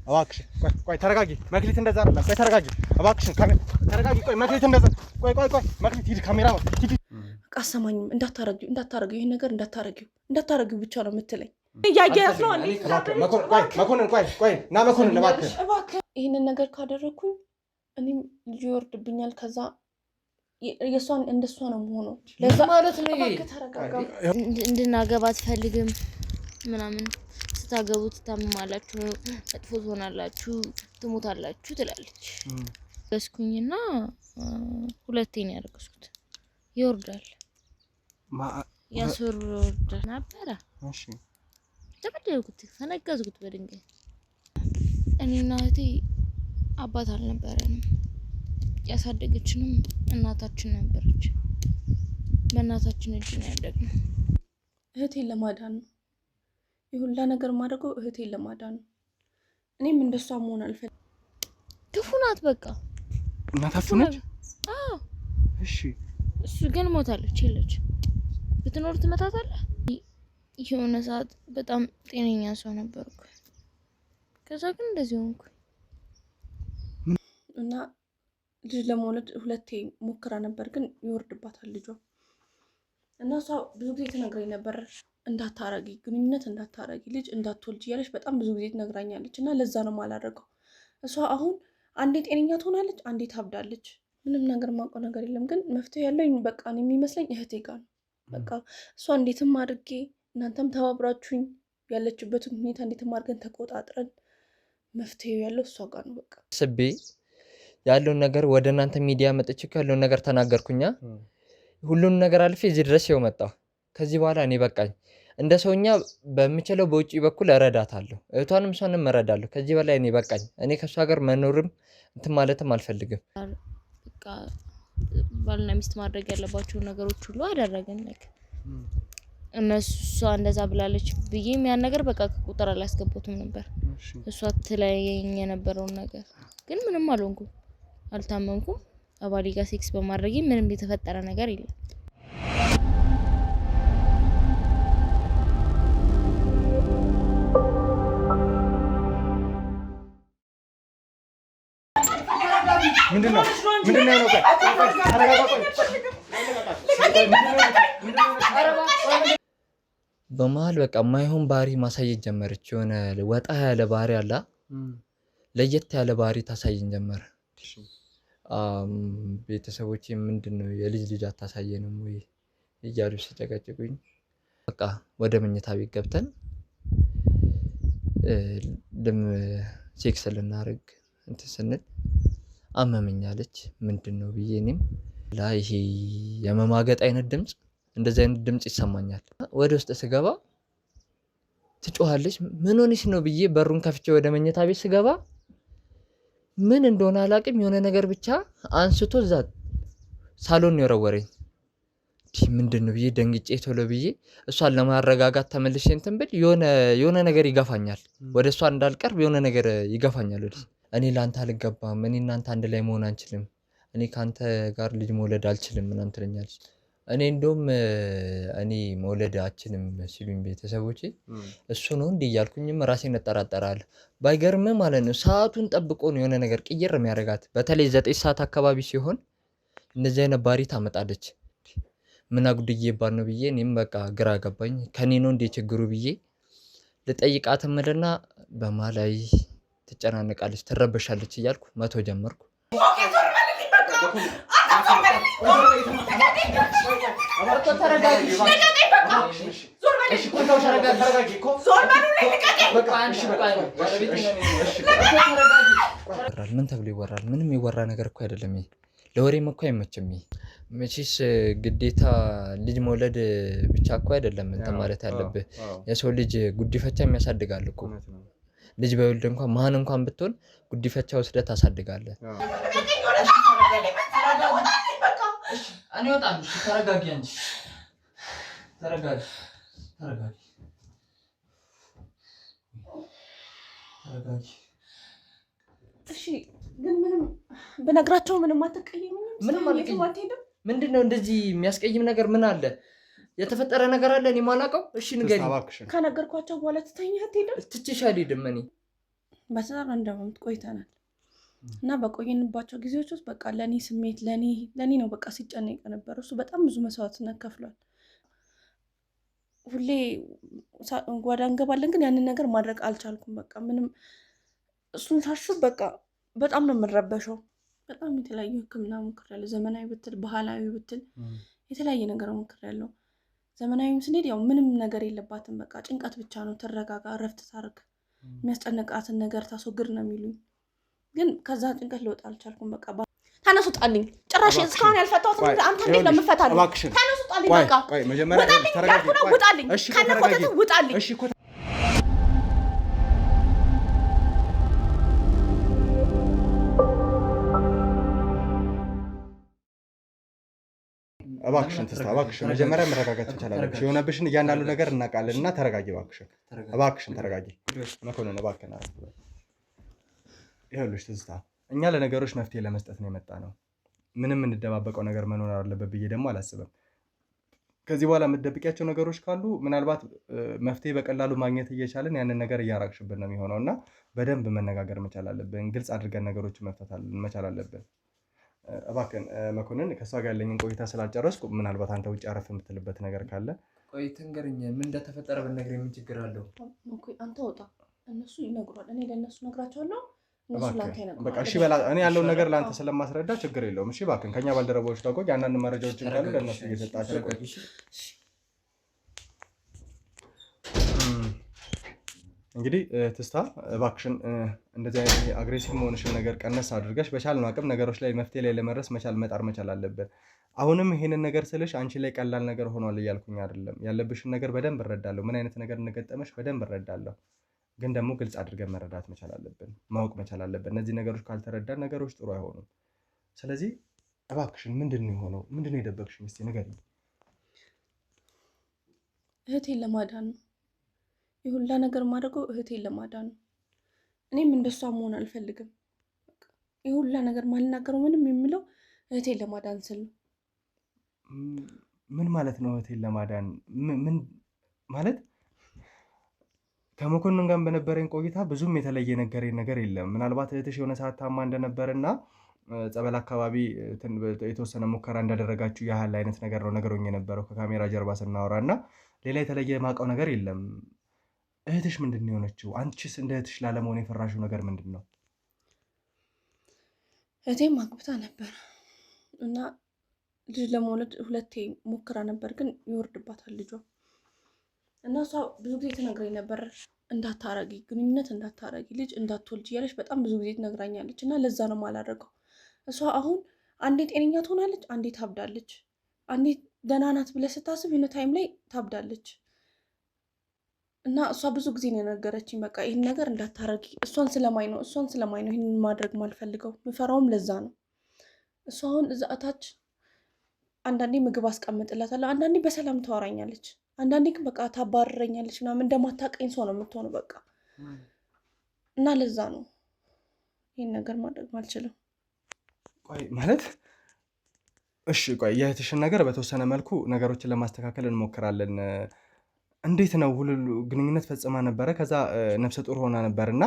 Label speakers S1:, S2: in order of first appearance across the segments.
S1: እባክሽ ቆይ ተረጋጊ መክሊት እንደዛ አይደለም ቆይ ተረጋጊ እባክሽ ተረጋጊ ቆይ መክሊት እንደዛ ቆይ መክሊት ሂድ ካሜራ ሂድ
S2: በቃ አሰማኝም እንዳታረጊው ይሄን ነገር እንዳታረጊው ብቻ ነው የምትለኝ እያየህ ነው እንዴ
S1: መኮንን ቆይ ና መኮንን
S2: እባክህ ይሄንን ነገር ካደረኩኝ እኔም ልጅ ይወርድብኛል ከዛ የሷን እንደሷ ነው የምሆነው ለዛ
S3: ማለት ነው
S2: ተረጋጋ
S3: እንድናገባ አትፈልግም ምናምን ስታገቡ ትታመማላችሁ መጥፎ ትሆናላችሁ ትሞታላችሁ ትላለች ገስኩኝና ሁለቴ ነው ያደረኩት ይወርዳል ያስወርድ ነበር እሺ ተበደልኩት ተነገዝኩት በድንጋይ እኔና እህቴ አባት አልነበረንም ያሳደገችንም እናታችን ነበረች በእናታችን እጅ ነው ያደግነው
S2: እህቴን ለማዳን ነው ይሁላ ነገር ማድረገው እህቴን ለማዳን ነው እኔም እንደሷ መሆን አልፈልግም
S3: ክፉ ናት በቃ
S1: እናታችሁ ነች
S3: አዎ
S1: እሺ
S3: እሱ ግን ሞታለች ይለች ብትኖር ትመታታለህ የሆነ ሰዓት በጣም ጤነኛ ሰው ነበርኩ ከዛ ግን እንደዚህ ሆንኩ
S2: እና ልጅ ለመውለድ ሁለቴ ሞክራ ነበር ግን ይወርድባታል ልጇ እና እሷ ብዙ ጊዜ ትነግረኝ ነበር እንዳታረጊ ግንኙነት እንዳታረጊ ልጅ እንዳትወልጂ እያለች በጣም ብዙ ጊዜ ትነግራኛለች እና ለዛ ነው የማላደርገው እሷ አሁን አንዴ ጤነኛ ትሆናለች አንዴ ታብዳለች ምንም ነገር ማውቀው ነገር የለም ግን መፍትሄ ያለው በቃ ነው የሚመስለኝ እህቴ ጋር ነው በቃ እሷ እንዴትም አድርጌ እናንተም ተባብራችሁኝ ያለችበትን ሁኔታ እንዴትም አድርገን ተቆጣጥረን መፍትሄው ያለው እሷ ጋር ነው በቃ
S4: ስቤ ያለውን ነገር ወደ እናንተ ሚዲያ መጥቼ ያለውን ነገር ተናገርኩኛ ሁሉን ነገር አልፌ እዚህ ድረስ ይው መጣሁ ከዚህ በኋላ እኔ በቃኝ እንደ ሰውኛ በሚችለው በውጪ በኩል እረዳታለሁ እህቷንም እሷንም እረዳለሁ ከዚህ በላይ እኔ በቃኝ እኔ ከሷ ጋር መኖርም እንትን ማለትም አልፈልግም
S3: በቃ ባልና ሚስት ማድረግ ያለባቸው ነገሮች ሁሉ አደረገን ነገር እነሱ እንደዛ ብላለች ብዬም ያን ነገር በቃ ከቁጥር አላስገባሁትም ነበር እሷ ትለየኝ የነበረው ነገር ግን ምንም አልሆንኩም አልታመምኩም አባሊ ጋር ሴክስ በማድረግ ምንም የተፈጠረ ነገር የለም
S1: ምንድነው ነው
S4: በመሃል በቃ ማይሆን ባህሪ ማሳየት ጀመረች የሆነ ወጣ ያለ ባህሪ አላ ለየት ያለ ባህሪ ታሳየን ጀመረ ቤተሰቦቼ ምንድነው የልጅ አታሳየንም ወይ እያሉ ሲጨቀጭቁኝ በቃ ወደ መኝታ ቤት ገብተን ሴክስ ልናደርግ እንትን ስንል አመመኛለች ምንድነው ብዬ እኔም ይሄ የመማገጥ አይነት ድምጽ እንደዚህ አይነት ድምጽ ይሰማኛል ወደ ውስጥ ስገባ ትጮሃለች ምን ሆነሽ ነው ብዬ በሩን ከፍቼ ወደ መኝታ ቤት ስገባ ምን እንደሆነ አላቅም የሆነ ነገር ብቻ አንስቶ እዛ ሳሎን ነው የወረወረኝ ምንድነው ብዬ ደንግጬ ቶሎ ብዬ እሷን ለማረጋጋት ተመልሼ እንትን ብል የሆነ ነገር ይገፋኛል ወደ እሷ እንዳልቀርብ የሆነ ነገር ይገፋኛል ወደ እኔ ላንተ አልገባም እኔ እናንተ አንድ ላይ መሆን አንችልም እኔ ካንተ ጋር ልጅ መውለድ አልችልም ምናምን ትለኛለች እኔ እንደውም እኔ መውለድ አልችልም ሲሉኝ ቤተሰቦቼ እሱ ነው እንዴ ያልኩኝም ራሴን እጠራጠራለሁ ባይገርም ማለት ነው ሰዓቱን ጠብቆ ነው የሆነ ነገር ቅይር የሚያረጋት በተለይ 9 ሰዓት አካባቢ ሲሆን እንደዚህ አይነት ባህሪ ታመጣለች ምን አጉድዬባት ነው ብዬ እኔም በቃ ግራ ገባኝ ከኔ ነው እንዴ ችግሩ ብዬ ልጠይቃት ምልና በማላይ ትጨናነቃለች ትረበሻለች እያልኩ መቶ ጀመርኩ ምን ተብሎ ይወራል ምንም ይወራ ነገር እኮ አይደለም ለወሬም እኮ አይመችም መቼስ ግዴታ ልጅ መውለድ ብቻ እኮ አይደለም እንትን ማለት ያለብህ የሰው ልጅ ጉዲፈቻ የሚያሳድጋል እኮ ልጅ በወልድ እንኳን ማን እንኳን ብትሆን ጉዲፈቻ ወስደህ ታሳድጋለህ እኔ ወጣን ተረጋጊ አንቺ ተረጋጊ
S2: እሺ ግን ምንም በነግራቸው ምንም አትቀየሙኝም
S4: ምንም አትቀየሙኝም ምንድነው እንደዚህ የሚያስቀይም ነገር ምን አለ የተፈጠረ ነገር አለ እኔ ማላቀው እሺ ንገሪ
S2: ከነገርኳቸው በኋላ ትተኛ አትሄድም
S4: ትችሽ አልሄድም እኔ
S2: በትዳር አንድ ዓመት ቆይተናል እና በቆየንባቸው ጊዜዎች ውስጥ በቃ ለኔ ስሜት ለኔ ነው በቃ ሲጨነቅ ነበር። እሱ በጣም ብዙ መስዋዕትነት ከፍሏል። ሁሌ ጓዳ እንገባለን፣ ግን ያንን ነገር ማድረግ አልቻልኩም። በቃ ምንም እሱን ሳስብ በቃ በጣም ነው የምንረበሸው። በጣም የተለያዩ ሕክምና ሞክሬያለሁ። ዘመናዊ ብትል ባህላዊ ብትል የተለያየ ነገር ሞክሬያለሁ። ዘመናዊም ስንሄድ ያው ምንም ነገር የለባትም። በቃ ጭንቀት ብቻ ነው፣ ትረጋጋ፣ እረፍት ታርግ፣ የሚያስጨንቃትን ነገር ታስወግድ ነው የሚሉኝ። ግን ከዛ ጭንቀት ልወጣ አልቻልኩም። በቃ ተነሱ ጣልኝ። ጭራሽ እስካሁን ያልፈታሁት አንተ እንዴት ነው የምፈታልኝ? ተነሱ ጣልኝ። በቃ
S1: ቆይ መጀመሪያ ተረጋጊ።
S2: ውጣልኝ፣ ከነኮተት ውጣልኝ።
S1: እሺ እኮ እባክሽን ትስታ፣ እባክሽን መጀመሪያ መረጋጋት ትችላለሽ። የሆነብሽን እያንዳንዱ ነገር እናውቃለን እና ተረጋጊ እባክሽን፣ እባክሽን ተረጋጊ። መኮንን እባክህን ይኸውልሽ ትዝታ፣ እኛ ለነገሮች መፍትሄ ለመስጠት ነው የመጣ ነው። ምንም እንደባበቀው ነገር መኖር አለበት ብዬ ደግሞ አላስብም። ከዚህ በኋላ የምትደብቂያቸው ነገሮች ካሉ ምናልባት መፍትሄ በቀላሉ ማግኘት እየቻለን ያንን ነገር እያራቅሽብን ነው የሚሆነው እና በደንብ መነጋገር መቻል አለብን። ግልጽ አድርገን ነገሮችን መፍታት መቻል አለብን። እባክህን መኮንን፣ ከእሷ ጋር ያለኝን ቆይታ ስላልጨረስኩ ምናልባት አንተ ውጭ አረፍ የምትልበት ነገር ካለ
S4: ቆይ ትንገረኝ። ምን እንደተፈጠረ ብትነግረኝ ምን ችግር አለው?
S2: አንተ ወጣ፣ እነሱ ይነግሯል። እኔ ለእነሱ ነግራቸዋለሁ።
S1: በቃ እሺ በላ። እኔ ያለውን ነገር ለአንተ ስለማስረዳ ችግር የለውም። እሺ እባክህን ከኛ ባልደረቦች ጋር ቆይ፣ አንዳንድ መረጃዎችን ካሉ ለእነሱ እየሰጣቸው ቆይ። እንግዲህ ትስታ እባክሽን እንደዚህ አይነት አግሬሲቭ መሆንሽን ነገር ቀነስ አድርገሽ በቻልነው አቅም ነገሮች ላይ መፍትሄ ላይ ለመድረስ መጣር መቻል አለብን። አሁንም ይሄንን ነገር ስልሽ አንቺ ላይ ቀላል ነገር ሆኗል እያልኩኝ አይደለም። ያለብሽን ነገር በደንብ እረዳለሁ። ምን አይነት ነገር እንደገጠመሽ በደንብ እረዳለሁ። ግን ደግሞ ግልጽ አድርገን መረዳት መቻል አለብን፣ ማወቅ መቻል አለብን። እነዚህ ነገሮች ካልተረዳን ነገሮች ጥሩ አይሆኑም። ስለዚህ እባክሽን ምንድን ነው የሆነው? ምንድን ነው የደበቅሽኝ? እስኪ ንገሪኝ።
S2: እህቴን ለማዳን ነው የሁላ ነገር ማድረገው፣ እህቴን ለማዳን ነው። እኔም እንደሷ መሆን አልፈልግም። የሁላ ነገር ማልናገረው ምንም የምለው እህቴን ለማዳን ስል ነው።
S1: ምን ማለት ነው እህቴን ለማዳን? ምን ማለት? ከመኮንን ጋር በነበረኝ ቆይታ ብዙም የተለየ ነገር የለም። ምናልባት እህትሽ የሆነ ሰዓት ታማ እንደነበርና ጸበል አካባቢ የተወሰነ ሙከራ እንዳደረጋችሁ ያህል አይነት ነገር ነው ነገሮኝ የነበረው ከካሜራ ጀርባ ስናወራ እና ሌላ የተለየ ማውቀው ነገር የለም። እህትሽ ምንድን ነው የሆነችው? አንቺስ እንደ እህትሽ ላለመሆን የፈራሽው ነገር ምንድን ነው?
S2: እህቴም አግብታ ነበር እና ልጅ ለመውለድ 2 ሞክራ ነበር፣ ግን ይወርድባታል ልጇ እና እሷ ብዙ ጊዜ ትነግረኝ ነበር እንዳታረጊ፣ ግንኙነት እንዳታረጊ፣ ልጅ እንዳትወልጅ እያለች በጣም ብዙ ጊዜ ትነግራኛለች። እና ለዛ ነው የማላደርገው። እሷ አሁን አንዴ ጤነኛ ትሆናለች፣ አንዴ ታብዳለች። አንዴ ደህና ናት ብለህ ስታስብ የሆነ ታይም ላይ ታብዳለች። እና እሷ ብዙ ጊዜ ነው የነገረችኝ፣ በቃ ይህን ነገር እንዳታረጊ። እሷን ስለማይ ነው ይህን ማድረግ ማልፈልገው፣ ምፈራውም ለዛ ነው። እሷ አሁን እዛ እታች አንዳንዴ ምግብ አስቀምጥላታለሁ፣ አንዳንዴ በሰላም ታወራኛለች፣ አንዳንዴ ግን በቃ ታባረረኛለች ምናምን፣ እንደማታውቀኝ ሰው ነው የምትሆነው በቃ። እና ለዛ ነው ይህን ነገር ማድረግ አልችልም።
S1: ቆይ ማለት እሺ፣ ቆይ የእህትሽን ነገር በተወሰነ መልኩ ነገሮችን ለማስተካከል እንሞክራለን። እንዴት ነው ግንኙነት ፈጽማ ነበረ፣ ከዛ ነፍሰ ጡር ሆና ነበር እና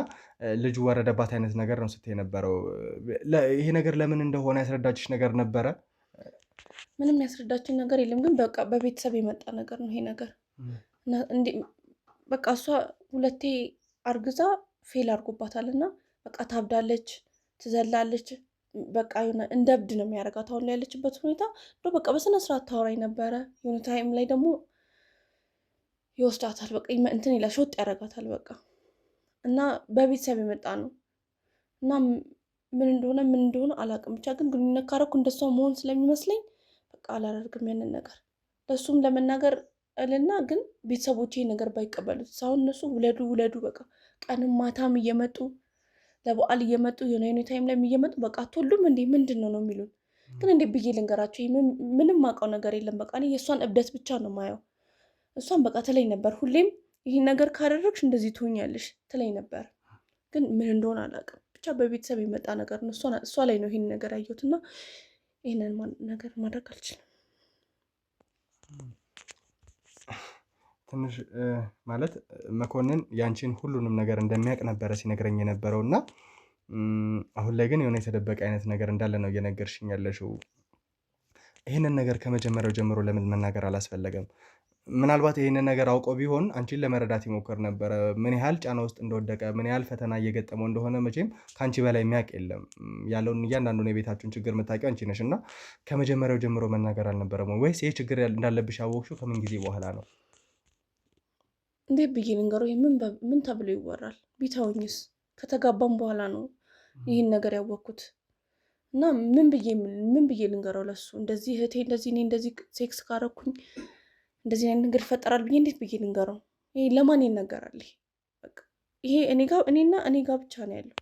S1: ልጁ ወረደባት አይነት ነገር ነው ስትይ ነበረው። ይሄ ነገር ለምን እንደሆነ ያስረዳችሽ ነገር ነበረ?
S2: ምንም ያስረዳችን ነገር የለም፣ ግን በቃ በቤተሰብ የመጣ ነገር ነው ይሄ ነገር። በቃ እሷ 2 አርግዛ ፌል አድርጎባታል እና በቃ ታብዳለች፣ ትዘላለች። በቃ እንደ እብድ ነው የሚያደርጋት አሁን ላይ ያለችበት ሁኔታ። በቃ በስነ ስርዓት ታወራኝ ነበረ። የሆነ ታይም ላይ ደግሞ ይወስዳታል፣ በቃ እንትን ይላል፣ ሾጥ ያደርጋታል በቃ። እና በቤተሰብ የመጣ ነው እና ምን እንደሆነ አላውቅም። ብቻ ግን ግንኙነት ካረኩ እንደሷ መሆን ስለሚመስለኝ በቃ አላደርግም ያንን ነገር። ለሱም ለመናገር እልና ግን ቤተሰቦቼ ነገር ባይቀበሉት ሳይሆን እነሱ ውለዱ በቃ ቀንም ማታም እየመጡ ለበዓል እየመጡ የሆነ ታይም ላይ እየመጡ በቃ አትወልዱም እንዴ ምንድን ነው የሚሉን። ግን እንዴ ብዬ ልንገራቸው? ምንም ማውቀው ነገር የለም። በቃ እኔ የእሷን እብደት ብቻ ነው ማየው። እሷን በቃ ትለኝ ነበር ሁሌም ይህን ነገር ካደረግሽ እንደዚህ ትሆኛለሽ ትለኝ ነበር። ግን ምን እንደሆነ አላውቅም። ብቻ በቤተሰብ የመጣ ነገር ነው። እሷ ላይ ነው ይህን ነገር ያየሁት እና ይህንን ነገር ማድረግ አልችልም።
S1: ትንሽ ማለት መኮንን ያንቺን ሁሉንም ነገር እንደሚያውቅ ነበረ ሲነግረኝ የነበረው እና አሁን ላይ ግን የሆነ የተደበቀ አይነት ነገር እንዳለ ነው እየነገርሽኝ ያለሽው። ይህንን ነገር ከመጀመሪያው ጀምሮ ለምን መናገር አላስፈለገም? ምናልባት ይህንን ነገር አውቆ ቢሆን አንቺን ለመረዳት ይሞክር ነበረ። ምን ያህል ጫና ውስጥ እንደወደቀ ምን ያህል ፈተና እየገጠመው እንደሆነ መቼም ከአንቺ በላይ የሚያውቅ የለም። ያለውን እያንዳንዱን የቤታችሁን ችግር የምታውቂው አንቺ ነሽ እና ከመጀመሪያው ጀምሮ መናገር አልነበረም ወይስ ይህ ችግር እንዳለብሽ ያወቅሽው ከምን ጊዜ በኋላ ነው?
S2: እንዴት ብዬ ልንገረው? ምን ተብሎ ይወራል? ቢተውኝስ? ከተጋባም በኋላ ነው ይህን ነገር ያወቅኩት እና ምን ብዬ ልንገረው ለሱ? እንደዚህ እህቴ እንደዚህ እኔ እንደዚህ ሴክስ ካረኩኝ እንደዚህ አይነት ነገር ይፈጠራል ብዬ እንዴት ብዬ ልንገረው? ይሄ ለማን ይነገራል? በቃ ይሄ እኔና እኔ ጋር ብቻ ነው ያለው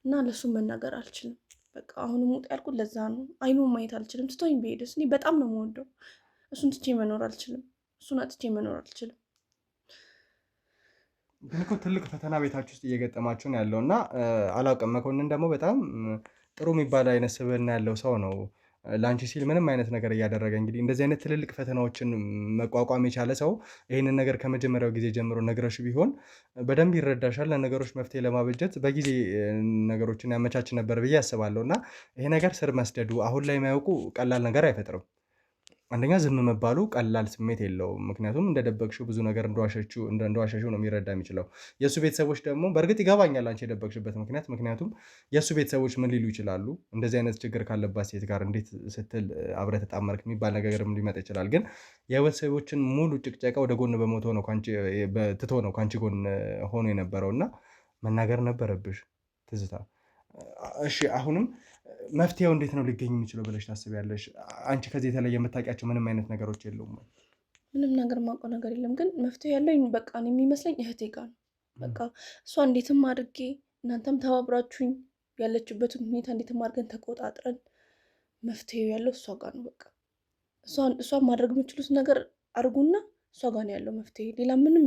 S2: እና ለሱ መናገር አልችልም። በቃ አሁንም ውጥ ያልኩት ለዛ ነው። አይኑን ማየት አልችልም። ትቶኝ ብሄድስ? እኔ በጣም ነው የምወደው። እሱን ትቼ መኖር አልችልም። እሱን አጥቼ መኖር አልችልም።
S1: ግን እኮ ትልቅ ፈተና ቤታችሁ ውስጥ እየገጠማችሁ ነው ያለው እና አላውቅም። መኮንን ደግሞ በጣም ጥሩ የሚባል አይነት ስብዕና ያለው ሰው ነው። ለአንቺ ሲል ምንም አይነት ነገር እያደረገ እንግዲህ እንደዚህ አይነት ትልልቅ ፈተናዎችን መቋቋም የቻለ ሰው ይህንን ነገር ከመጀመሪያው ጊዜ ጀምሮ ነግረሽ ቢሆን በደንብ ይረዳሻል። ለነገሮች መፍትሄ ለማበጀት በጊዜ ነገሮችን ያመቻች ነበር ብዬ አስባለሁ። እና ይሄ ነገር ስር መስደዱ አሁን ላይ የማያውቁ ቀላል ነገር አይፈጥርም። አንደኛ ዝም መባሉ ቀላል ስሜት የለውም። ምክንያቱም እንደደበቅሽው ብዙ ነገር እንደዋሸሽው ነው የሚረዳ የሚችለው። የእሱ ቤተሰቦች ደግሞ በእርግጥ ይገባኛል አንቺ የደበቅሽበት ምክንያቱም የእሱ ቤተሰቦች ምን ሊሉ ይችላሉ? እንደዚህ አይነት ችግር ካለባት ሴት ጋር እንዴት ስትል አብረህ ተጣመርክ የሚባል ነገርም ሊመጣ ይችላል። ግን የቤተሰቦችን ሙሉ ጭቅጨቃ ወደ ጎን በመቶ ነው ትቶ ነው ከአንቺ ጎን ሆኖ የነበረው እና መናገር ነበረብሽ ትዝታ። እሺ አሁንም መፍትሄው እንዴት ነው ሊገኝ የሚችለው ብለሽ ታስቢያለሽ? አንቺ ከዚህ የተለየ የምታውቂያቸው ምንም አይነት ነገሮች የሉም?
S2: ምንም ነገር የማውቀው ነገር የለም። ግን መፍትሄ ያለው በቃ የሚመስለኝ እህቴ ጋር ነው። በቃ እሷ እንዴትም አድርጌ እናንተም ተባብራችሁኝ ያለችበትን ሁኔታ እንዴትም አድርገን ተቆጣጥረን መፍትሄው ያለው እሷ ጋር ነው። በቃ እሷ ማድረግ የምችሉት ነገር አድርጉና እሷ ጋር ነው ያለው መፍትሄ። ሌላ ማንም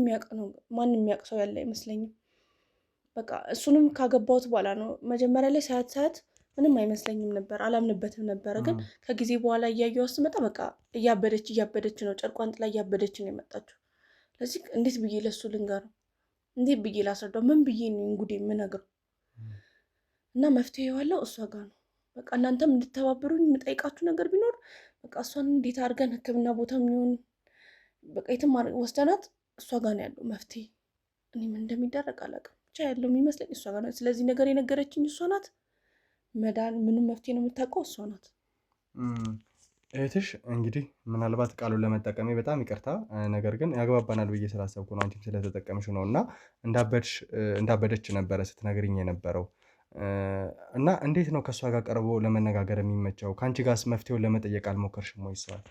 S2: የሚያውቅ ሰው ያለ አይመስለኝም። በቃ እሱንም ካገባሁት በኋላ ነው መጀመሪያ ላይ ሳያት ምንም አይመስለኝም ነበር፣ አላምንበትም ነበረ። ግን ከጊዜ በኋላ እያየኋት ስመጣ በቃ እያበደች ነው፣ ጨርቋን ጥላ እያበደች ነው የመጣችው። ስለዚህ እንዴት ብዬ ለሱ ልንገረው? እንዴት ብዬ ላስረዳው? ምን ብዬ ነው እንጉዴ የምነግረው? እና መፍትሄ ያለው እሷ ጋር ነው። በቃ እናንተም እንድተባበሩኝ የምጠይቃችሁ ነገር ቢኖር በቃ እሷን እንዴት አድርገን ሕክምና ቦታ የሚሆን በቃ የትም ወስደናት እሷ ጋር ነው ያለው መፍትሄ። እኔ ምን እንደሚደረግ አላውቅም፣ ብቻ ያለው የሚመስለኝ እሷ ጋር ነው። ስለዚህ ነገር የነገረችኝ እሷ ናት። መዳን ምንም መፍትሄ ነው የምታውቀው እሷ ናት።
S1: እህትሽ እንግዲህ ምናልባት ቃሉን ለመጠቀሜ በጣም ይቅርታ፣ ነገር ግን ያግባባናል ብዬ ስላሰብኩ ነው፣ አንቺም ስለተጠቀምሽ ነው እና እንዳበደች ነበረ ስትነግርኝ የነበረው እና እንዴት ነው ከእሷ ጋር ቀርቦ ለመነጋገር የሚመቸው? ከአንቺ ጋርስ መፍትሄውን ለመጠየቅ አልሞከርሽም ወይ? ይሰዋል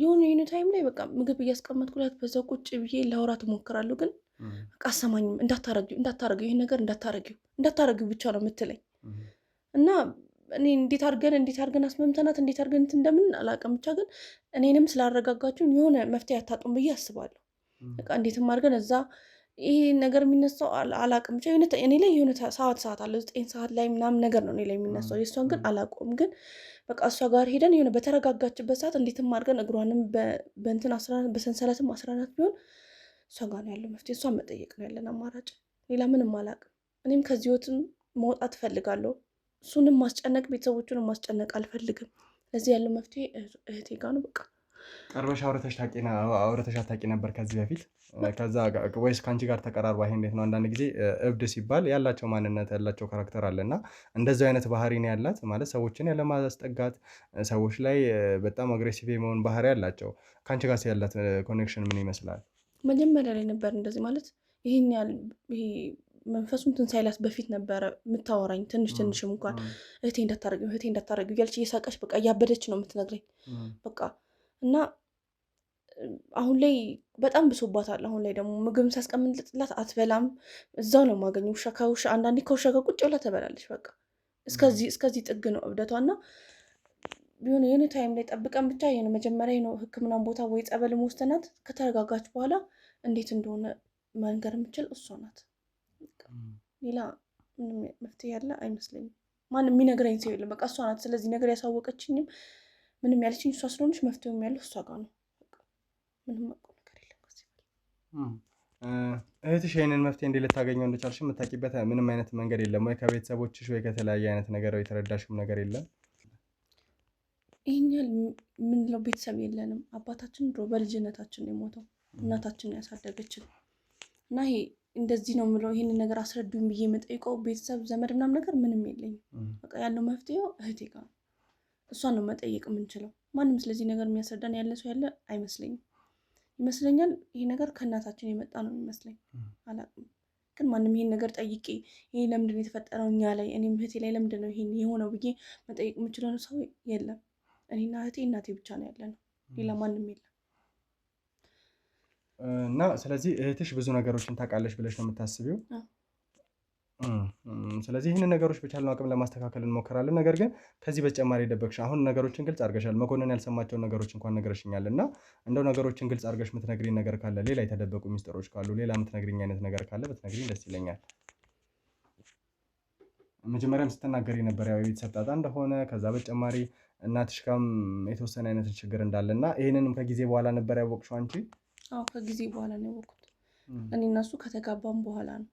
S2: የሆነ ታይም ላይ በቃ ምግብ እያስቀመጥኩላት በዛው ቁጭ ብዬ ላውራት እሞክራለሁ ግን በቃ አሰማኝም። እንዳታረጊው ይሄን ነገር እንዳታረጊው ብቻ ነው የምትለኝ እና እኔ እንዴት አድርገን አስመምተናት እንዴት አድርገን እንደምን አላውቅም። ብቻ ግን እኔንም ስላረጋጋችሁን የሆነ መፍትሄ አታጡም ብዬ አስባለሁ። በቃ እንዴትም አድርገን እዛ ይሄ ነገር የሚነሳው አላውቅም። ብቻ እኔ ላይ የሆነ ሰዓት አለ 9 ሰዓት ላይ ምናምን ነገር ነው እኔ ላይ የሚነሳው። የእሷን ግን አላውቀውም። ግን በቃ እሷ ጋር ሄደን የሆነ በተረጋጋችበት ሰዓት እንዴትም አድርገን እግሯንም በሰንሰለትም አስራናት ቢሆን እሷ ጋር ነው ያለው መፍትሄ። እሷን መጠየቅ ነው ያለን አማራጭ። ሌላ ምንም አላውቅም። እኔም ከዚህ ህይወትም መውጣት እፈልጋለሁ። እሱንም ማስጨነቅ ቤተሰቦቹንም ማስጨነቅ አልፈልግም። ለዚህ ያለው መፍትሄ እህቴ ጋር ነው። በቃ
S1: ቀርበሽ አውርተሽ አታውቂ ነበር ከዚህ በፊት? ከዛ ወይስ ከአንቺ ጋር ተቀራርባ? ይሄ እንዴት ነው? አንዳንድ ጊዜ እብድ ሲባል ያላቸው ማንነት ያላቸው ካራክተር አለና እንደዚህ አይነት ባህሪ ነው ያላት ማለት ሰዎችን ያለማስጠጋት፣ ሰዎች ላይ በጣም አግሬሲቭ የመሆን ባህሪ ያላቸው። ከአንቺ ጋር ያላት ኮኔክሽን ምን ይመስላል?
S2: መጀመሪያ ላይ ነበር እንደዚህ ማለት ይሄን ያህል ይሄ መንፈሱን ትንሳይላት በፊት ነበረ የምታወራኝ ትንሽም እንኳን እህቴ እንዳታረጊው እያለች እየሳቀች በቃ እያበደች ነው የምትነግረኝ በቃ። እና አሁን ላይ በጣም ብሶባታል። አሁን ላይ ደግሞ ምግብ ሳስቀምጥላት አትበላም፣ እዛው ነው የማገኘው። አንዳንዴ ከውሻ ጋር ቁጭ ብላ ትበላለች። በቃ እስከዚህ ጥግ ነው እብደቷ። እና የሆነ ታይም ላይ ጠብቀን ብቻ መጀመሪያ ሕክምናን ቦታ ወይ ጸበል መወስደናት ከተረጋጋች በኋላ እንዴት እንደሆነ መንገር የምችል እሷ ናት። ሌላ ምንም መፍትሄ ያለ አይመስለኝም። ማንም የሚነግረኝ ሰው የለም። በቃ እሷ ናት ስለዚህ ነገር ያሳወቀችኝም ምንም ያለችኝ እሷ ስለሆነች መፍትሄውም ያለው እሷ ጋር ነው። ምንም መቆ ነገር የለም ከዚህ
S1: እህትሽ ይሄንን መፍትሄ እንዴት ልታገኘው እንደቻልሽ የምታውቂበት ምንም አይነት መንገድ የለም ወይ? ከቤተሰቦችሽ ወይ ከተለያየ አይነት ነገር ወይ የተረዳሽም ነገር የለም?
S2: ይሄን ያህል የምንለው ቤተሰብ የለንም። አባታችን ድሮ በልጅነታችን ነው የሞተው። እናታችን ነው ያሳደገችን እና ይሄ እንደዚህ ነው የምለው ይሄንን ነገር አስረዱኝ ብዬ የምጠይቀው ቤተሰብ ዘመድ ምናምን ነገር ምንም የለኝም። በቃ ያለው መፍትሄው እህቴ ጋር ነው። እሷን ነው መጠየቅ የምንችለው። ማንም ስለዚህ ነገር የሚያስረዳን ያለ ሰው ያለ አይመስለኝም። ይመስለኛል ይሄ ነገር ከእናታችን የመጣ ነው የሚመስለኝ። አላውቅም ግን ማንም ይሄን ነገር ጠይቄ ይሄ ለምንድን ነው የተፈጠረው እኛ ላይ እኔም እህቴ ላይ ለምንድን ነው ይሄን የሆነው ብዬ መጠየቅ የምችለው ሰው የለም። እኔና እህቴ እናቴ ብቻ ነው ያለነው፣ ሌላ ማንም የለም።
S1: እና ስለዚህ እህትሽ ብዙ ነገሮችን ታውቃለች ብለሽ ነው የምታስቢው? ስለዚህ ይህንን ነገሮች በቻልነው አቅም ለማስተካከል እንሞክራለን። ነገር ግን ከዚህ በተጨማሪ የደበቅሽ አሁን ነገሮችን ግልጽ አድርገሻል። መኮንን ያልሰማቸውን ነገሮች እንኳን ነግረሽኛል እና እንደው ነገሮችን ግልጽ አድርገሽ የምትነግሪኝ ነገር ካለ፣ ሌላ የተደበቁ ሚስጥሮች ካሉ፣ ሌላ የምትነግሪኝ አይነት ነገር ካለ ብትነግሪኝ ደስ ይለኛል። መጀመሪያም ስትናገሪ ነበር ያው የቤተሰብ ጣጣ እንደሆነ፣ ከዛ በተጨማሪ እናትሽ ጋርም የተወሰነ አይነት ችግር እንዳለ እና ይህንንም ከጊዜ በኋላ ነበር ያወቅሽው አንቺ?
S2: አዎ ከጊዜ በኋላ ነው ያወቅኩት። እኔ እና እሱ ከተጋባን በኋላ ነው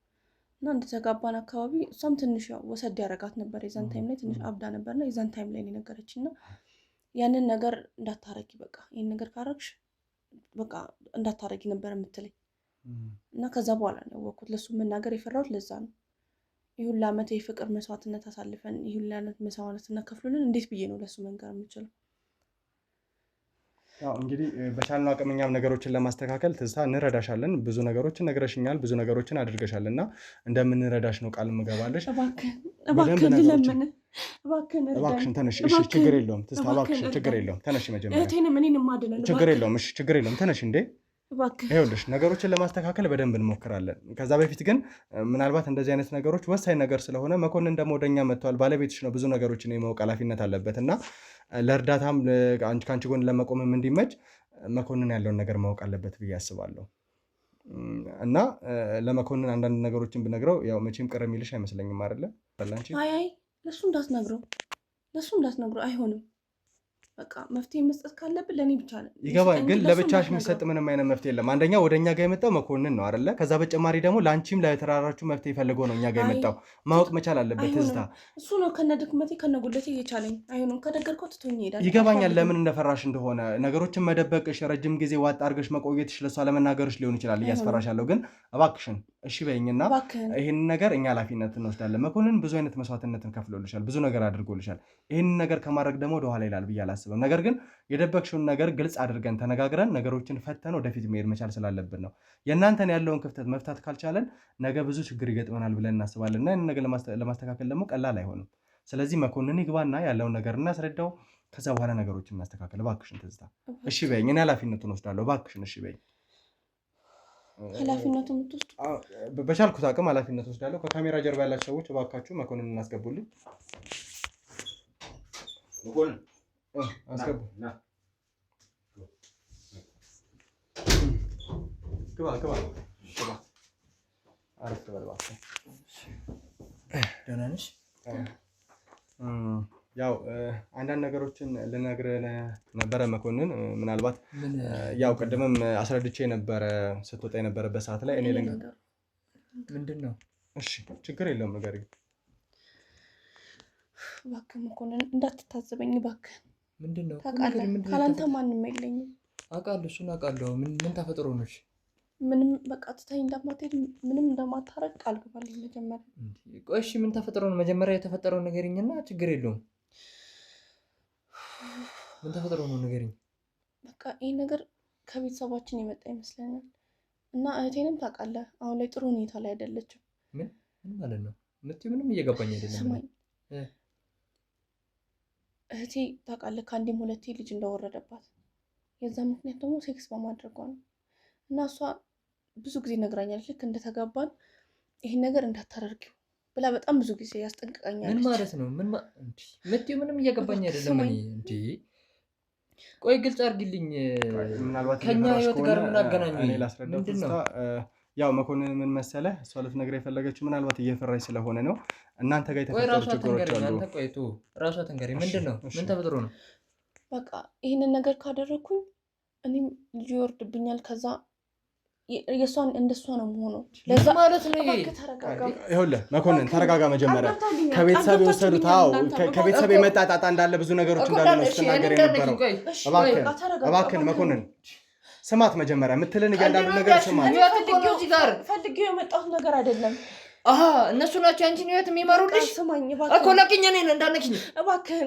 S2: እና እንደተጋባን አካባቢ እሷም ትንሽ ያው ወሰድ ያደረጋት ነበር። የዛን ታይም ላይ ትንሽ አብዳ ነበርና የዛን ታይም ላይ ነው የነገረችኝ እና ያንን ነገር እንዳታረጊ በቃ ይህን ነገር ካረግሽ በቃ እንዳታረጊ ነበር የምትለኝ እና ከዛ በኋላ ነው ያወቅኩት። ለሱ መናገር የፈራሁት ለዛ ነው። ይሁን ለዓመት የፍቅር መስዋዕትነት አሳልፈን ይሁን ለዓመት መስዋዕትነት ከፍሉልን እንዴት ብዬ ነው ለሱ መንገር የምችለው?
S1: ያው እንግዲህ በቻልነው አቅም እኛም ነገሮችን ለማስተካከል ትዝታ እንረዳሻለን። ብዙ ነገሮችን ነግረሽኛል፣ ብዙ ነገሮችን አድርገሻል እና እንደምንረዳሽ ነው ቃል ምገባለሽ። እባክሽን ተነሽ። እሺ ችግር የለውም ትዝታ፣ እባክሽን ችግር የለውም ተነሽ። መጀመሪያ ችግር የለውም እሺ ችግር የለውም ተነሽ። እንዴ ይኸውልሽ ነገሮችን ለማስተካከል በደንብ እንሞክራለን። ከዛ በፊት ግን ምናልባት እንደዚህ አይነት ነገሮች ወሳኝ ነገር ስለሆነ መኮንን ደግሞ ወደኛ መጥቷል። ባለቤትሽ ነው፣ ብዙ ነገሮችን የማወቅ ኃላፊነት አለበት እና ለእርዳታም ከአንቺ ጎን ለመቆምም እንዲመች መኮንን ያለውን ነገር ማወቅ አለበት ብዬ አስባለሁ። እና ለመኮንን አንዳንድ ነገሮችን ብነግረው ያው መቼም ቅር የሚልሽ አይመስለኝም አይደለ?
S2: አይ ለሱ እንዳትነግረው አይሆንም። በቃ መፍትሄ መስጠት ካለብን ለእኔ ብቻ ነው
S1: ይገባኝ። ግን ለብቻሽ የሚሰጥ ምንም አይነት መፍትሄ የለም። አንደኛ ወደ እኛ ጋር የመጣው መኮንን ነው አይደለ? ከዛ በተጨማሪ ደግሞ ለአንቺም ለተራራችሁ መፍትሄ ፈልጎ ነው እኛ ጋር የመጣው። ማወቅ መቻል አለበት ትዝታ።
S2: እሱ ነው ከነ ድክመቴ ከነ ጉለቴ እየቻለኝ አይሆንም። ከነገርኩት ትቶኝ ይሄዳል።
S1: ይገባኛል ለምን እንደፈራሽ እንደሆነ። ነገሮችን መደበቅሽ፣ ረጅም ጊዜ ዋጥ አድርገሽ መቆየትሽ ለሷ ለመናገርሽ ሊሆን ይችላል እያስፈራሽ ያለው። ግን እባክሽን እሺ በይኝና ይህንን ነገር እኛ ኃላፊነት እንወስዳለን። መኮንን ብዙ አይነት መስዋዕትነትን ከፍሎልሻል፣ ብዙ ነገር አድርጎልሻል። ይህንን ነገር ከማድረግ ደግሞ ወደኋላ ይላል ብዬ አላስብም። ነገር ግን የደበቅሽውን ነገር ግልጽ አድርገን ተነጋግረን ነገሮችን ፈተን ወደፊት መሄድ መቻል ስላለብን ነው። የእናንተን ያለውን ክፍተት መፍታት ካልቻለን ነገ ብዙ ችግር ይገጥመናል ብለን እናስባለን እና ይህንን ነገር ለማስተካከል ደግሞ ቀላል አይሆንም። ስለዚህ መኮንን ይግባና ያለውን ነገር እናስረዳው። ከዛ በኋላ ነገሮችን እናስተካከል። እባክሽን ትዝታ እሺ በይኝ። እኔ ኃላፊነቱን ወስዳለሁ። እባክሽን እሺ በይኝ።
S2: ኃላፊነቱን የምትወስዱ?
S1: በቻልኩት አቅም ኃላፊነት ወስዳለሁ። ከካሜራ ጀርባ ያላችሁ ሰዎች እባካችሁ መኮንን እናስገቡልኝ። መኮንን አስገቡ። ግባ። አረፍ በል እባክህ።
S4: ደህና ነሽ?
S1: ያው አንዳንድ ነገሮችን ልነግርህ ነበረ መኮንን። ምናልባት ያው ቅድምም አስረድቼ ነበረ ስትወጣ የነበረበት ሰዓት ላይ እኔ ልንገር።
S4: ምንድን ነው?
S1: እሺ ችግር የለውም ንገሪኝ።
S2: እባክህ መኮንን እንዳትታዘበኝ እባክህ።
S4: ምንድን ነው?
S2: ታውቃለህ ካላንተ ማንም የለኝም።
S4: አውቃለሁ፣ እሱን አውቃለሁ። ምን ተፈጥሮ ነች?
S2: ምንም በቃ ትተኸኝ እንደማትሄድ ምንም እንደማታረግ ቃል ግባልኝ መጀመሪያ።
S4: ቆይ እሺ ምን ተፈጥሮ ነው? መጀመሪያ የተፈጠረውን ንገሪኝና ችግር የለውም። ምን ተፈጥሮ ነው ንገሪኝ።
S2: በቃ ይህ ነገር ከቤተሰባችን የመጣ ይመስለኛል እና እህቴንም ታውቃለህ አሁን ላይ ጥሩ ሁኔታ ላይ አይደለችም።
S4: ምን ማለት ነው? ምንም እየገባኝ አይደለም።
S2: ስማኝ እህቴ ታውቃለህ ከአንዴም ሁለቴ ልጅ እንደወረደባት፣ የዛ ምክንያት ደግሞ ሴክስ በማድረጓ ነው እና እሷ ብዙ ጊዜ ነግራኛለች። ልክ እንደተጋባን ይህን ነገር እንዳታደርጊው ብላ በጣም ብዙ ጊዜ ያስጠንቅቃኛለች።
S4: ምን ማለት ነው? ምንም እየገባኝ አይደለም። ቆይ ግልጽ አድርጊልኝ። ከኛ ህይወት ጋር ምን አገናኘው? ምንድን ነው?
S1: ያው መኮንን ምን መሰለህ እሷ ልትነግረህ የፈለገችው ምናልባት እየፈራች ስለሆነ ነው። እናንተ ጋር የተፈጠሩ ችግሮች አሉ።
S4: ራሷ ትንገረኝ። ምንድን ነው? ምን ተፈጥሮ ነው?
S2: በቃ ይህንን ነገር ካደረግኩኝ እኔም ልጅ ይወርድብኛል ከዛ የሷን እንደሷ ነው የምሆነው ለዛ
S4: ማለት ነው
S1: ይኸውልህ መኮንን ተረጋጋ መጀመሪያ ከቤተሰብ የወሰዱት ከቤተሰብ የመጣ ጣጣ እንዳለ ብዙ ነገሮች እንዳሉ ነው ስትናገር የነበረው እባክህን መኮንን ስማት መጀመሪያ የምትልን እያንዳንዱ ነገር ስማት
S2: ፈልጌው የመጣሁት ነገር አይደለም
S4: እነሱ ናቸው አንቺን ህይወት የሚመሩልሽ እኮ ለቅኝ እኔን እንዳነኪኝ
S2: እባክህን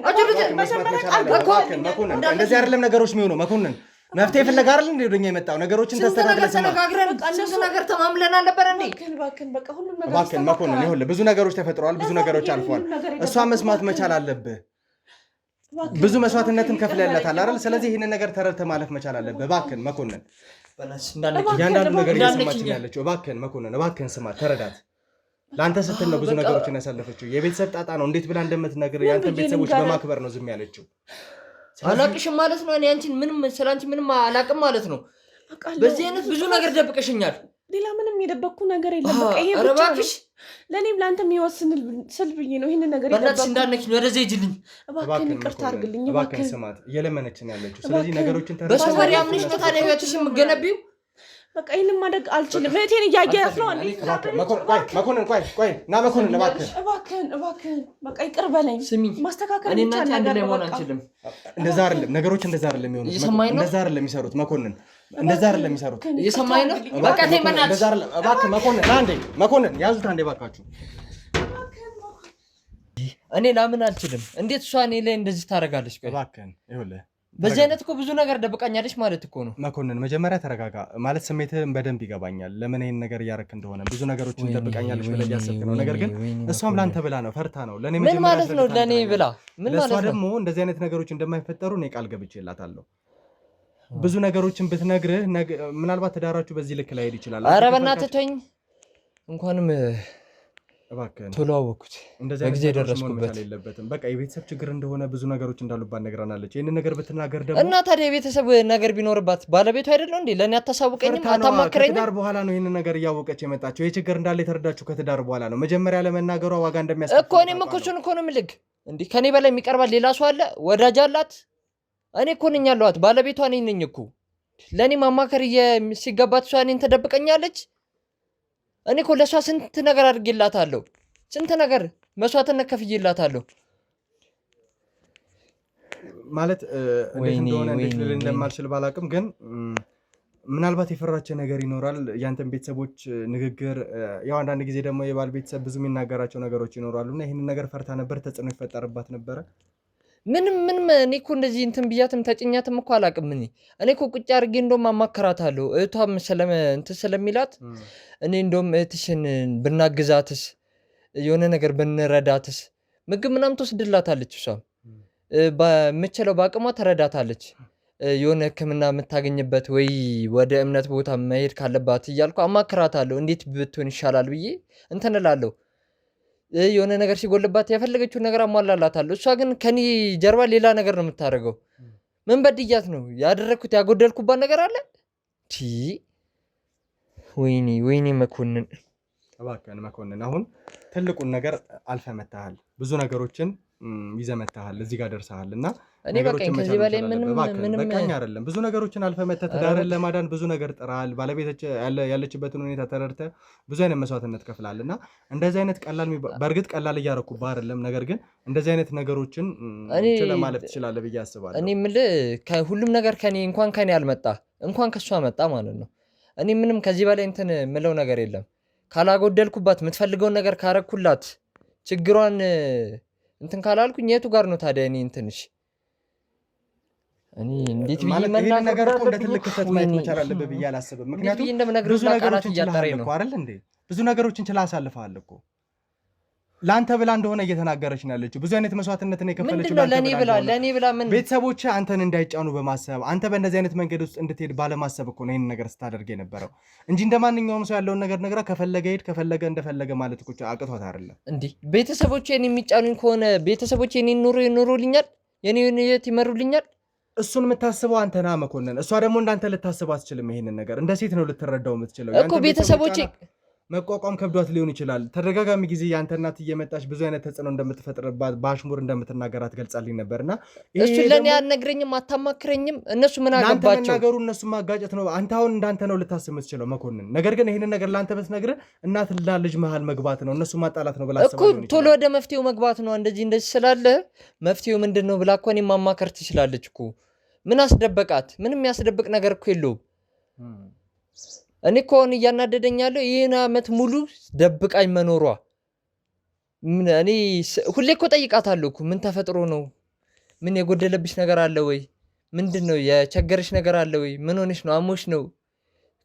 S1: መኮንን እንደዚህ አይደለም ነገሮች የሚሆነው መኮንን መፍትሄ ፍለጋ አይደል እንዴ ወደኛ የመጣው ነገሮችን
S4: ተስተካክለን አንቺስ ነገር ተማምለናል ነበር እንዴ
S2: እባክህን በቃ ሁሉም ነገር
S1: እባክህን መኮንን ይኸውልህ ብዙ ነገሮች ተፈጥረዋል ብዙ ነገሮች አልፈዋል እሷ መስማት መቻል አለብህ ብዙ መስዋዕትነትን ከፍለላታል አይደል ስለዚህ ይሄንን ነገር ተረድተህ ማለፍ መቻል አለብህ እባክህን መኮንን ያንዳንዱ ነገር እየሰማችኝ ያለችው እባክህን መኮንን እባክህን ስማት ተረዳት ላንተ ስትል ነው ብዙ ነገሮችን ያሳለፈችው የቤተሰብ ጣጣ ነው እንዴት ብላ እንደምትነግር ያንተን ቤተሰቦች በማክበር ነው ዝም ያለችው
S4: አላቅሽም ማለት ነው እኔ አንቺን ምንም ስላንቺ ምንም አላቅም ማለት ነው በዚህ አይነት ብዙ ነገር ደብቀሽኛል
S2: ሌላ ምንም የደበኩ ነገር የለም በቃ ይሄ ብቻ ነው ለኔም ላንተም ይወስንል ስልብኝ ነው ይሄን ነገር
S4: የደበኩ በእናትሽ እንዳነኪኝ ወደዚህ ሂጂልኝ
S2: እባክህን ይቅርታ አድርግልኝ
S1: እባክህን ስማት እየለመነችን ያለችው ስለዚህ ነገሮችን ተረዳሽ
S4: በሰፈር ያምንሽ ነው ታዲያ ህይወትሽን የምትገነቢው
S2: በቃ ይሄን ማድረግ አልችልም እህቴን እያያት ነው
S1: መኮንን ቆይ ና መኮንን
S2: እባክህን በቃ ይቅር በለኝ ማስተካከል
S4: እኔ እናንተ አንድ ላይ መሆን አንችልም
S1: እንደዛ አይደለም ነገሮች እንደዛ አይደለም የሚሆኑት እንደዛ አይደለም የሚሰሩት መኮንን እንደዛ አይደለም የሚሰሩት
S4: እየሰማኝ ነው በቃ ተይ መናት
S1: እንደዛ አይደለም እባክህ መኮንን አንዴ መኮንን ያዙት አንዴ ባካችሁ
S4: እኔ ላምን አልችልም እንዴት እሷ እኔ ላይ እንደዚህ ታደርጋለች ቆይ
S1: እባክህን ይኸውልህ
S4: በዚህ አይነት እኮ ብዙ ነገር ደብቃኛለች ማለት እኮ ነው
S1: መኮንን መጀመሪያ ተረጋጋ ማለት ስሜትህን በደንብ ይገባኛል ለምን ይሄን ነገር እያረክ እንደሆነ ብዙ ነገሮችን ደብቃኛለች ብለህ ያሰብክ ነው ነገር ግን እሷም ላንተ ብላ ነው ፈርታ ነው ለኔ
S4: ምን ማለት ነው ለኔ ብላ ምን ማለት ነው
S1: ለሷ ደግሞ እንደዚህ አይነት ነገሮች እንደማይፈጠሩ እኔ ቃል ገብቼላታለሁ ብዙ ነገሮችን ብትነግርህ ምናልባት ተዳራችሁ በዚህ ልክ ላይ ሄድ ይችላል
S4: ኧረ በእናትህ ተወኝ እንኳንም
S1: እባክህን
S4: ቶሎ አወኩት በጊዜ ደረስኩበት
S1: በቃ የቤተሰብ ችግር እንደሆነ ብዙ ነገሮች እንዳሉባት ነግራናለች ይሄን ነገር ብትናገር ደግሞ
S4: እና ታዲያ የቤተሰብ ነገር ቢኖርባት ባለቤቱ አይደለም እንዴ ለኔ አታሳውቀኝም አታማክረኝም
S1: ከትዳር በኋላ ነው ይሄን ነገር እያወቀች የመጣችው ይሄ ችግር እንዳለ የተረዳችው ከትዳር በኋላ ነው መጀመሪያ ለመናገሯ ዋጋ እንደሚያስከፍል
S4: እኮ እኔም እኮ እሱን እኮ ነው የምልህ እንዴ ከኔ በላይ የሚቀርባት ሌላ ሰው አለ ወዳጅ አላት እኔ እኮ ነኝ ያለኋት ባለቤቷ ነኝ እኮ ለኔ ማማከር ሲገባት እሷ እኔን ተደብቀኛለች እኔ እኮ ለሷ ስንት ነገር አድርጌላታለሁ ስንት ነገር መስዋዕትነት ከፍዬላታለሁ
S1: ማለት እንዴት እንደሆነ እንዴት ልል እንደማልችል ባላቅም ግን ምናልባት የፈራች ነገር ይኖራል ያንተን ቤተሰቦች ንግግር ያው አንዳንድ ጊዜ ደግሞ የባል ቤተሰብ ብዙ የሚናገራቸው ነገሮች ይኖራሉና ይሄንን ነገር ፈርታ ነበር ተጽዕኖ ይፈጠርባት ነበር
S4: ምንም እኔ እኮ እንደዚህ እንትን ብያትም ተጭኛትም እኮ አላቅም እኔ እኮ ቁጭ አድርጌ እንደውም አማከራታለሁ እህቷም እንትን ስለሚላት እኔ እንደውም እህትሽን ብናግዛትስ የሆነ ነገር ብንረዳትስ ምግብ ምናምን ትወስድላታለች እሷም በምችለው በአቅሟ ተረዳታለች የሆነ ህክምና የምታገኝበት ወይ ወደ እምነት ቦታ መሄድ ካለባት እያልኩ አማከራታለሁ እንዴት ብትሆን ይሻላል ብዬ እንትን እላለሁ የሆነ ነገር ሲጎልባት ያፈለገችው ነገር አሟላላታለሁ እሷ ግን ከኔ ጀርባ ሌላ ነገር ነው የምታደርገው ምን በድያት ነው ያደረኩት ያጎደልኩባት ነገር አለ ወይኔ መኮንን
S1: እባክህን መኮንን አሁን ትልቁን ነገር አልፈህ መተሃል ብዙ ነገሮችን ይዘህ መተሃል እዚህ ጋር ደርሰሃል እና
S4: እኔ በቃኝ ከዚህ በላይ ምንም
S1: በቃኝ አይደለም ብዙ ነገሮችን አልፈህ መተህ ትዳርን ለማዳን ብዙ ነገር ጥራል ባለቤትህ ያለችበትን ሁኔታ ተረድተህ ብዙ አይነት መስዋዕትነት ከፍላል እና እንደዚህ አይነት ቀላል በእርግጥ ቀላል እያረኩብህ አይደለም ነገር ግን እንደዚህ አይነት ነገሮችን ችለህ ማለፍ ትችላለህ ብዬ አስባለሁ
S4: እኔ የምልህ ሁሉም ነገር ከኔ አልመጣ እንኳን ከሷ መጣ ማለት ነው እኔ ምንም ከዚህ በላይ እንትን የምለው ነገር የለም ካላጎደልኩባት የምትፈልገውን ነገር ካረኩላት ችግሯን እንትን ካላልኩኝ የቱ ጋር ነው ታዲያ እኔ እንትንሽ እኔ እንዴት ብዬ
S1: ነገር እኮ እንደ ትልቅ ክፍተት ማየት መቻል አለብህ ብዬ አላስብም ምክንያቱም ብዙ ነገሮችን እያጠረኝ ነው አይደል እንዴ ብዙ ነገሮችን ችላ አሳልፈሃል እኮ ላንተ ብላ እንደሆነ እየተናገረች ነው ያለችው ብዙ አይነት መስዋዕትነትን የከፈለችው
S4: ለኔ ብላ ምን
S1: ቤተሰቦች አንተን እንዳይጫኑ በማሰብ አንተ በእንደዚህ አይነት መንገድ ውስጥ እንድትሄድ ባለማሰብ እኮ ነው ይሄን ነገር ስታደርግ የነበረው እንጂ እንደማንኛውም ሰው ያለውን ነገር ነግራ ከፈለገ ሄድ ከፈለገ እንደፈለገ ማለት እኮ አቅቷት አይደለም
S4: እንዴ ቤተሰቦች እኔን የሚጫኑኝ ከሆነ ቤተሰቦች እኔን ኑሮ ይኖሩልኛል የኔን ህይወት ይመሩልኛል
S1: እሱን የምታስበው አንተ ና መኮንን እሷ ደግሞ እንዳንተ ልታስበው አትችልም ይሄንን ነገር እንደ ሴት ነው ልትረዳው የምትችለው
S4: እኮ ቤተሰቦች
S1: መቋቋም ከብዷት ሊሆን ይችላል። ተደጋጋሚ ጊዜ ያንተ እናት እየመጣች ብዙ አይነት ተጽዕኖ እንደምትፈጥርባት በአሽሙር እንደምትናገራት ገልጻልኝ ነበርና
S4: እሱ ለኔ አልነግረኝም አታማክረኝም። እነሱ ምን አገባቸው?
S1: ነገሩ እነሱ ማጋጨት ነው። አንተ አሁን እንዳንተ ነው ልታስብ የምትችለው መኮንን። ነገር ግን ይሄንን ነገር ለአንተ ብትነግርህ እናትና ልጅ መሀል መግባት ነው፣ እነሱ ማጣላት ነው ብላ
S4: እኮ ቶሎ ወደ መፍትሄው መግባት ነው። እንደዚህ ስላለ መፍትሄው ምንድነው ብላ እኮ እኔን ማማከር ትችላለች እኮ። ምን አስደበቃት? ምንም ያስደብቅ ነገር እኮ የለውም። እኔ እኮ አሁን እያናደደኝ ያለው ይህን ዓመት ሙሉ ደብቃኝ መኖሯ። እኔ ሁሌ እኮ ጠይቃታለሁ እኮ ምን ተፈጥሮ ነው? ምን የጎደለብሽ ነገር አለ ወይ? ምንድን ነው የቸገረሽ ነገር አለ ወይ? ምን ሆነሽ ነው? አሞሽ ነው?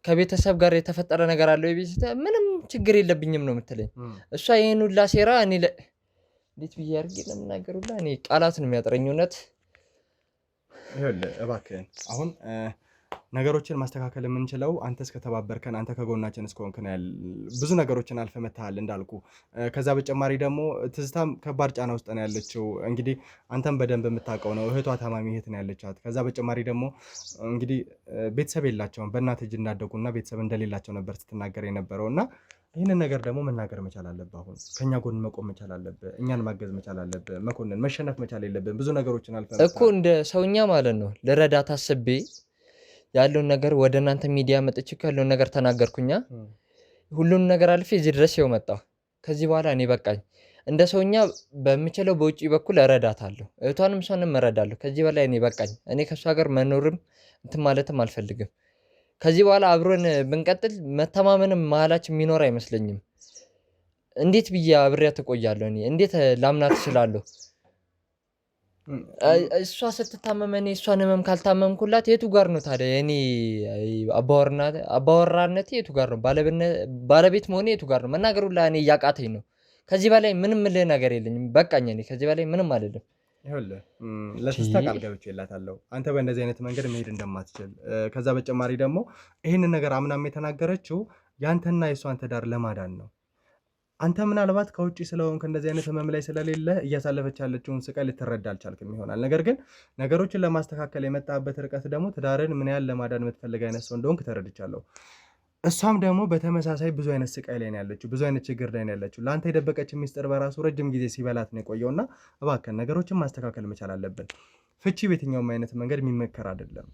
S4: ከቤተሰብ ጋር የተፈጠረ ነገር አለ ወይ? ምንም ችግር የለብኝም ነው የምትለኝ እሷ። ይህን ሁላ ሴራ እኔ እንዴት ብዬ አድርጌ ለምናገር ሁላ እኔ ቃላት ነው የሚያጥረኝ እውነት።
S1: ይኸውልህ እባክህን አሁን ነገሮችን ማስተካከል የምንችለው አንተ እስከተባበርከን፣ አንተ ከጎናችን እስከሆንክ ነው። ብዙ ነገሮችን አልፈ መታሃል እንዳልኩ። ከዛ በተጨማሪ ደግሞ ትዝታም ከባድ ጫና ውስጥ ነው ያለችው። እንግዲህ አንተም በደንብ የምታውቀው ነው፣ እህቷ ታማሚ እህት ነው ያለቻት። ከዛ በተጨማሪ ደግሞ እንግዲህ ቤተሰብ የላቸውም፣ በእናት እጅ እንዳደጉና ቤተሰብ እንደሌላቸው ነበር ስትናገር የነበረው እና ይህንን ነገር ደግሞ መናገር መቻል አለብህ። አሁን ከኛ ጎን መቆም መቻል አለብህ። እኛን ማገዝ መቻል አለብህ መኮንን። መሸነፍ መቻል የለብን። ብዙ ነገሮችን አልፈ
S4: እኮ እንደ ሰውኛ ማለት ነው ልረዳት አስቤ ያለውን ነገር ወደ እናንተ ሚዲያ መጥቼ ያለውን ነገር ተናገርኩኛ። ሁሉንም ነገር አልፌ እዚህ ድረስ ይኸው መጣሁ። ከዚህ በኋላ እኔ በቃኝ። እንደ ሰውኛ በምችለው በውጪ በኩል እረዳታለሁ፣ እህቷንም እሷንም እረዳለሁ። ከዚህ በላይ እኔ በቃኝ። እኔ ከእሷ ጋር መኖርም እንትን ማለትም አልፈልግም። ከዚህ በኋላ አብሮን ብንቀጥል መተማመንም መሀላችን የሚኖር አይመስለኝም። እንዴት ብዬ አብሬያት እቆያለሁ? እኔ እንዴት ላምናት እችላለሁ? እሷ ስትታመም እኔ እሷን ህመም ካልታመምኩላት የቱ ጋር ነው ታዲያ የኔ አባወራነቴ? የቱ ጋር ነው ባለቤት መሆኔ? የቱ ጋር ነው? መናገሩ እኔ እያቃተኝ ነው። ከዚህ በላይ ምንም ልህ ነገር የለኝም። በቃኝ። እኔ ከዚህ በላይ ምንም አይደለም።
S1: ይኸውልህ ለትዝታ ቃል ገብቼላታለሁ አንተ በእንደዚህ አይነት መንገድ መሄድ እንደማትችል። ከዛ በተጨማሪ ደግሞ ይህንን ነገር አምናም የተናገረችው ያንተና የእሷን ትዳር ለማዳን ነው። አንተ ምናልባት ከውጭ ስለሆንክ እንደዚህ አይነት ህመም ላይ ስለሌለ እያሳለፈች ያለችውን ስቃይ ልትረዳ አልቻልክም ይሆናል። ነገር ግን ነገሮችን ለማስተካከል የመጣበት ርቀት ደግሞ ትዳርን ምን ያህል ለማዳን የምትፈልግ አይነት ሰው እንደሆንክ ተረድቻለሁ። እሷም ደግሞ በተመሳሳይ ብዙ አይነት ስቃይ ላይ ነው ያለችው፣ ብዙ አይነት ችግር ላይ ነው ያለችው። ለአንተ የደበቀች ሚስጥር በራሱ ረጅም ጊዜ ሲበላት ነው የቆየውና እባክህን ነገሮችን ማስተካከል መቻል አለብን። ፍቺ በየትኛውም አይነት መንገድ የሚመከር አይደለም።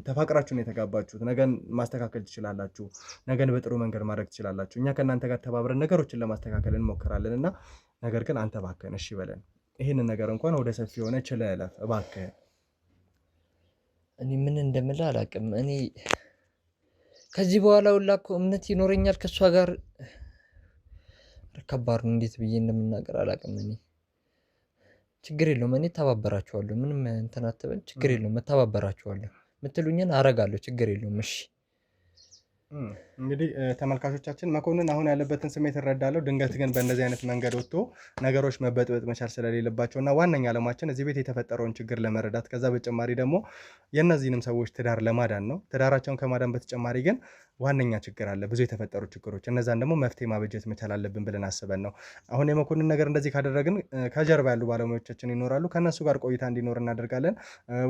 S1: ተፋቅራችሁን የተጋባችሁት ነገን ማስተካከል ትችላላችሁ። ነገን በጥሩ መንገድ ማድረግ ትችላላችሁ። እኛ ከእናንተ ጋር ተባብረን ነገሮችን ለማስተካከል እንሞክራለን እና ነገር ግን አንተ እባክህን እሺ በለን። ይህንን ነገር እንኳን ወደ ሰፊ የሆነ ችለህ እለፍ እባክህን።
S4: እኔ ምን እንደምልህ አላውቅም። እኔ ከዚህ በኋላ ሁላ እኮ እምነት ይኖረኛል ከእሷ ጋር? ከባድ ነው። እንዴት ብዬ እንደምናገር አላውቅም። እኔ ችግር የለውም፣ እኔ ተባበራችኋለሁ። ምንም እንትን አትበል፣ ችግር የለውም፣ ተባበራችኋለሁ። የምትሉኝን አረጋለሁ፣ ችግር የለውም። እሺ
S1: እንግዲህ ተመልካቾቻችን መኮንን አሁን ያለበትን ስሜት እረዳለሁ። ድንገት ግን በእንደዚህ አይነት መንገድ ወጥቶ ነገሮች መበጥበጥ መቻል ስለሌለባቸው እና ዋነኛ ዓላማችን እዚህ ቤት የተፈጠረውን ችግር ለመረዳት ከዛ በተጨማሪ ደግሞ የእነዚህንም ሰዎች ትዳር ለማዳን ነው። ትዳራቸውን ከማዳን በተጨማሪ ግን ዋነኛ ችግር አለ፣ ብዙ የተፈጠሩ ችግሮች። እነዛን ደግሞ መፍትሄ ማበጀት መቻል አለብን ብለን አስበን ነው። አሁን የመኮንን ነገር እንደዚህ ካደረግን ከጀርባ ያሉ ባለሙያዎቻችን ይኖራሉ፣ ከእነሱ ጋር ቆይታ እንዲኖር እናደርጋለን።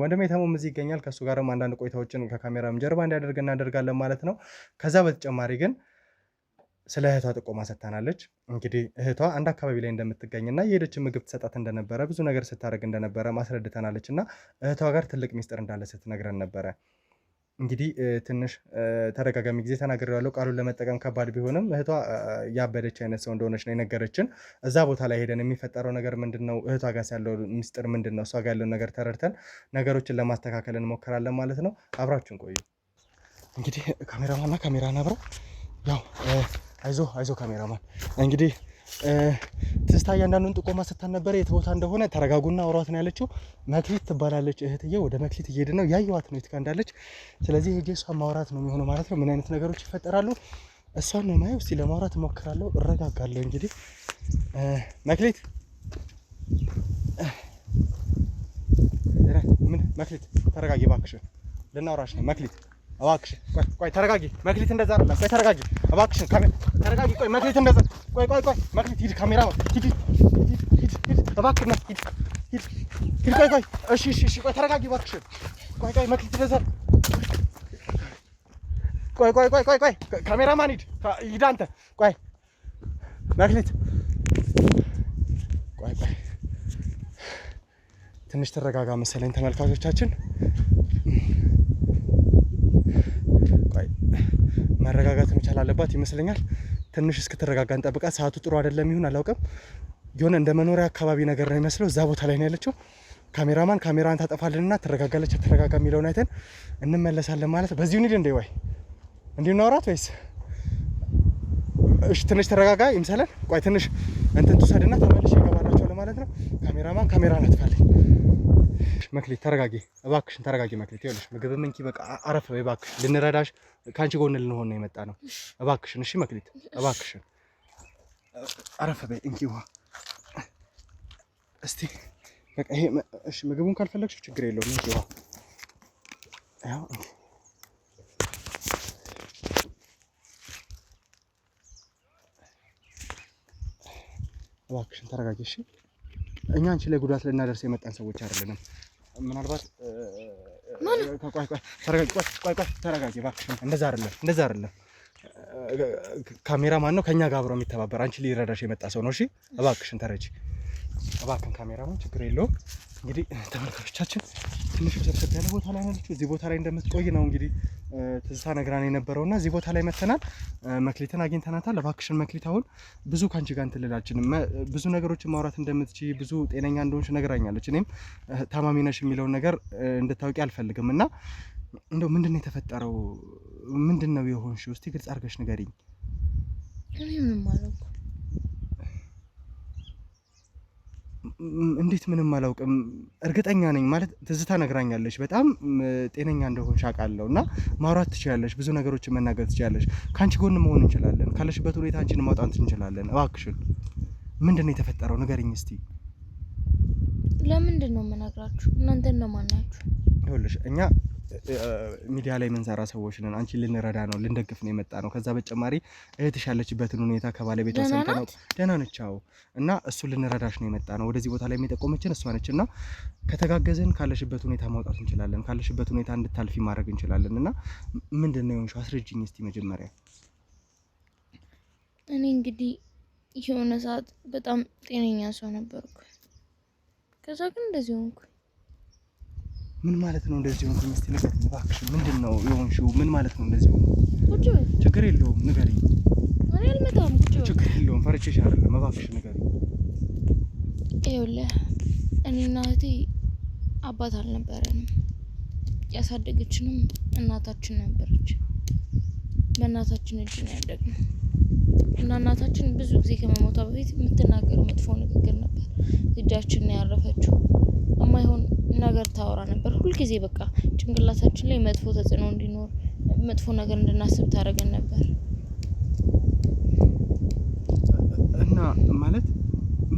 S1: ወንድሜ ተሙም እዚህ ይገኛል። ከእሱ ጋርም አንዳንድ ቆይታዎችን ከካሜራም ጀርባ እንዲያደርግ እናደርጋለን ማለት ነው። ከዛ በተጨማሪ ግን ስለ እህቷ ጥቆማ ሰጥታናለች። እንግዲህ እህቷ አንድ አካባቢ ላይ እንደምትገኝና የሄደች ምግብ ትሰጣት እንደነበረ ብዙ ነገር ስታደርግ እንደነበረ ማስረድተናለች እና እህቷ ጋር ትልቅ ሚስጥር እንዳለ ስትነግረን ነበረ። እንግዲህ ትንሽ ተደጋጋሚ ጊዜ ተናግሬያለሁ። ቃሉን ለመጠቀም ከባድ ቢሆንም እህቷ ያበደች አይነት ሰው እንደሆነች ነው የነገረችን። እዛ ቦታ ላይ ሄደን የሚፈጠረው ነገር ምንድነው፣ እህቷ ጋር ያለው ሚስጥር ምንድነው፣ እሷ ጋር ያለውን ነገር ተረድተን ነገሮችን ለማስተካከል እንሞክራለን ማለት ነው። አብራችሁን ቆዩ። እንግዲህ ካሜራማንና ካሜራን አብረው ያው አይዞ ካሜራማን። እንግዲህ ትዝታ እያንዳንዱን ጥቆማ ሰጥታን ነበረ። የት ቦታ እንደሆነ ተረጋጉና አውሯት ነው ያለችው። መክሊት ትባላለች እህትዬ። ወደ መክሊት እየሄድን ነው፣ ያየኋት ነው የት ጋር እንዳለች። ስለዚህ ሄጄ እሷን ማውራት ነው የሚሆነው ማለት ነው። ምን አይነት ነገሮች ይፈጠራሉ እሷን ነው ማየው። እስቲ ለማውራት እሞክራለሁ፣ እረጋጋለሁ። እንግዲህ መክሊት መክሊት ተረጋጊ እባክሽ፣ ልናውራሽ ነው መክሊት እባክሽ። ቆይ ተረጋጊ መክሊት፣ እንደዛ አይደለም። ቆይ ተረጋጊ እባክሽን፣ ተረጋጊ። ቆይ መክሊት፣ እንደዛ ቆይ መክሊት፣ ሂድ ካሜራ ሂድ እባክሽ፣ ሂድ ቆይ እሺ፣ ቆይ ተረጋጊ እባክሽን። ቆይ መክሊት፣ እንደዛ ቆይ ካሜራማን ሂድ አንተ ቆይ መክሊት ቆይ ትንሽ ተረጋጋ መሰለኝ ተመልካቾቻችን ቆይ መረጋጋት መቻል አለባት ይመስለኛል ትንሽ እስክትረጋጋ እንጠብቃት ሰዓቱ ጥሩ አይደለም ይሁን አላውቅም የሆነ እንደ መኖሪያ አካባቢ ነገር ነው የሚመስለው እዛ ቦታ ላይ ነው ያለችው ካሜራማን ካሜራን ታጠፋልንና ትረጋጋለች ተረጋጋ የሚለውን አይተን እንመለሳለን ማለት በዚሁ ንድ እንደ ወይ እንዴ እናወራት ወይስ እሺ ትንሽ ተረጋጋ ይምሰለን ቆይ ትንሽ እንትን ትሰድና ተመልሼ ይገባላችሁ ለማለት ነው ካሜራማን ካሜራን አጥፋልኝ መክሊት ተረጋጊ እባክሽን ተረጋጊ መክሊት ይኸውልሽ ምግብ መንኪ በቃ አረፍ በይ እባክሽ ልንረዳሽ ካንቺ ጎን ልንሆን ነው የመጣ ነው እባክሽን እሺ መክሊት እባክሽን አረፍ በይ እንኪዋ እስቲ በቃ ይሄ እሺ ምግቡን ካልፈለግሽ ችግር የለውም እንኪዋ ያው እባክሽን ተረጋጊ እሺ እኛ አንቺ ላይ ጉዳት ልናደርስ የመጣን ሰዎች አይደለንም ምናልባት ቆይ ተረጋጊ እባክሽን እንደዛ አይደለም ካሜራማን ነው ከኛ ጋር አብሮ የሚተባበር አንቺ ሊረዳሽ የመጣ ሰው ነው እሺ እባክሽን ተረጂ እባክን ካሜራማን ችግር የለውም እንግዲህ ተመልካቾቻችን ትንሽ ሰብሰብ ያለ ቦታ ላይ ነች እዚህ ቦታ ላይ እንደምትቆይ ነው እንግዲህ ትዝታ ነግራን የነበረውና እዚህ ቦታ ላይ መተናል መክሊትን አግኝተናታል እባክሽን መክሊት አሁን ብዙ ካንቺ ጋር እንትልላችን ብዙ ነገሮችን ማውራት እንደምትችይ ብዙ ጤነኛ እንደሆንሽ ነግራኛለች እኔም ታማሚ ነሽ የሚለው ነገር እንድታውቂ አልፈልግምና እንደው ምንድነው የተፈጠረው ምንድነው የሆንሽው እስቲ ግልጽ አድርገሽ ንገሪኝ
S3: እኔ ምንም አላውቅም
S1: እንዴት ምንም አላውቅም እርግጠኛ ነኝ ማለት ትዝታ ነግራኛለች በጣም ጤነኛ እንደሆንሽ አውቃለሁና ማውራት ትችያለሽ ብዙ ነገሮችን መናገር ትችያለሽ ካንቺ ጎን መሆን እንችላለን ካለሽበት ሁኔታ አንቺን ማውጣት እንችላለን እባክሽን ምንድነው የተፈጠረው ንገሪኝ እስቲ
S3: ለምንድን ነው የምነግራችሁ እናንተ እነማን ናችሁ
S1: ይኸውልሽ እኛ ሚዲያ ላይ መንሰራ ሰዎች ነን አንቺ ልንረዳ ነው ልንደግፍ ነው የመጣ ነው ከዛ በተጨማሪ እህትሽ ያለችበትን ሁኔታ ከባለቤቷ ሰምተናል ደህና ነች አዎ እና እሱ ልንረዳሽ ነው የመጣ ነው ወደዚህ ቦታ ላይ የሚጠቆመችን እሷ ነችና ከተጋገዘን ካለሽበት ሁኔታ ማውጣት እንችላለን ካለሽበት ሁኔታ እንድታልፊ ማድረግ እንችላለንና ምንድነው የሆንሽው አስረጅኝ እስቲ መጀመሪያ
S3: እኔ እንግዲህ የሆነ ሰዓት በጣም ጤነኛ ሰው ነበርኩ ከዛ ግን እንደዚህ ሆንኩ
S1: ምን ማለት ነው እንደዚህ ሆንኩ እስቲ ንገሪኝ እባክሽ ምንድነው የሆንሽው ምን ማለት ነው እንደዚህ ሆንኩ
S3: ቁጭ በል
S1: ችግር የለውም ንገሪኝ
S3: እኔ አልመጣም ቁጭ በል
S1: ችግር የለውም ፈርቼሽ አይደለም እባክሽ ንገሪኝ
S3: ይኸውልህ እኔና እህቴ አባት አልነበረንም ያሳደገችንም እናታችን ነበረች በእናታችን እጅ ነው ያደግነው እና እናታችን ብዙ ጊዜ ከመሞቷ በፊት የምትናገረው መጥፎ ንግግር ነበር እጃችን ነው ያረፈችው የማይሆን ነገር ታወራ ነበር ሁሉ ጊዜ በቃ ጭንቅላታችን ላይ መጥፎ ተጽዕኖ እንዲኖር መጥፎ ነገር እንድናስብ ታደርገን ነበር
S1: እና ማለት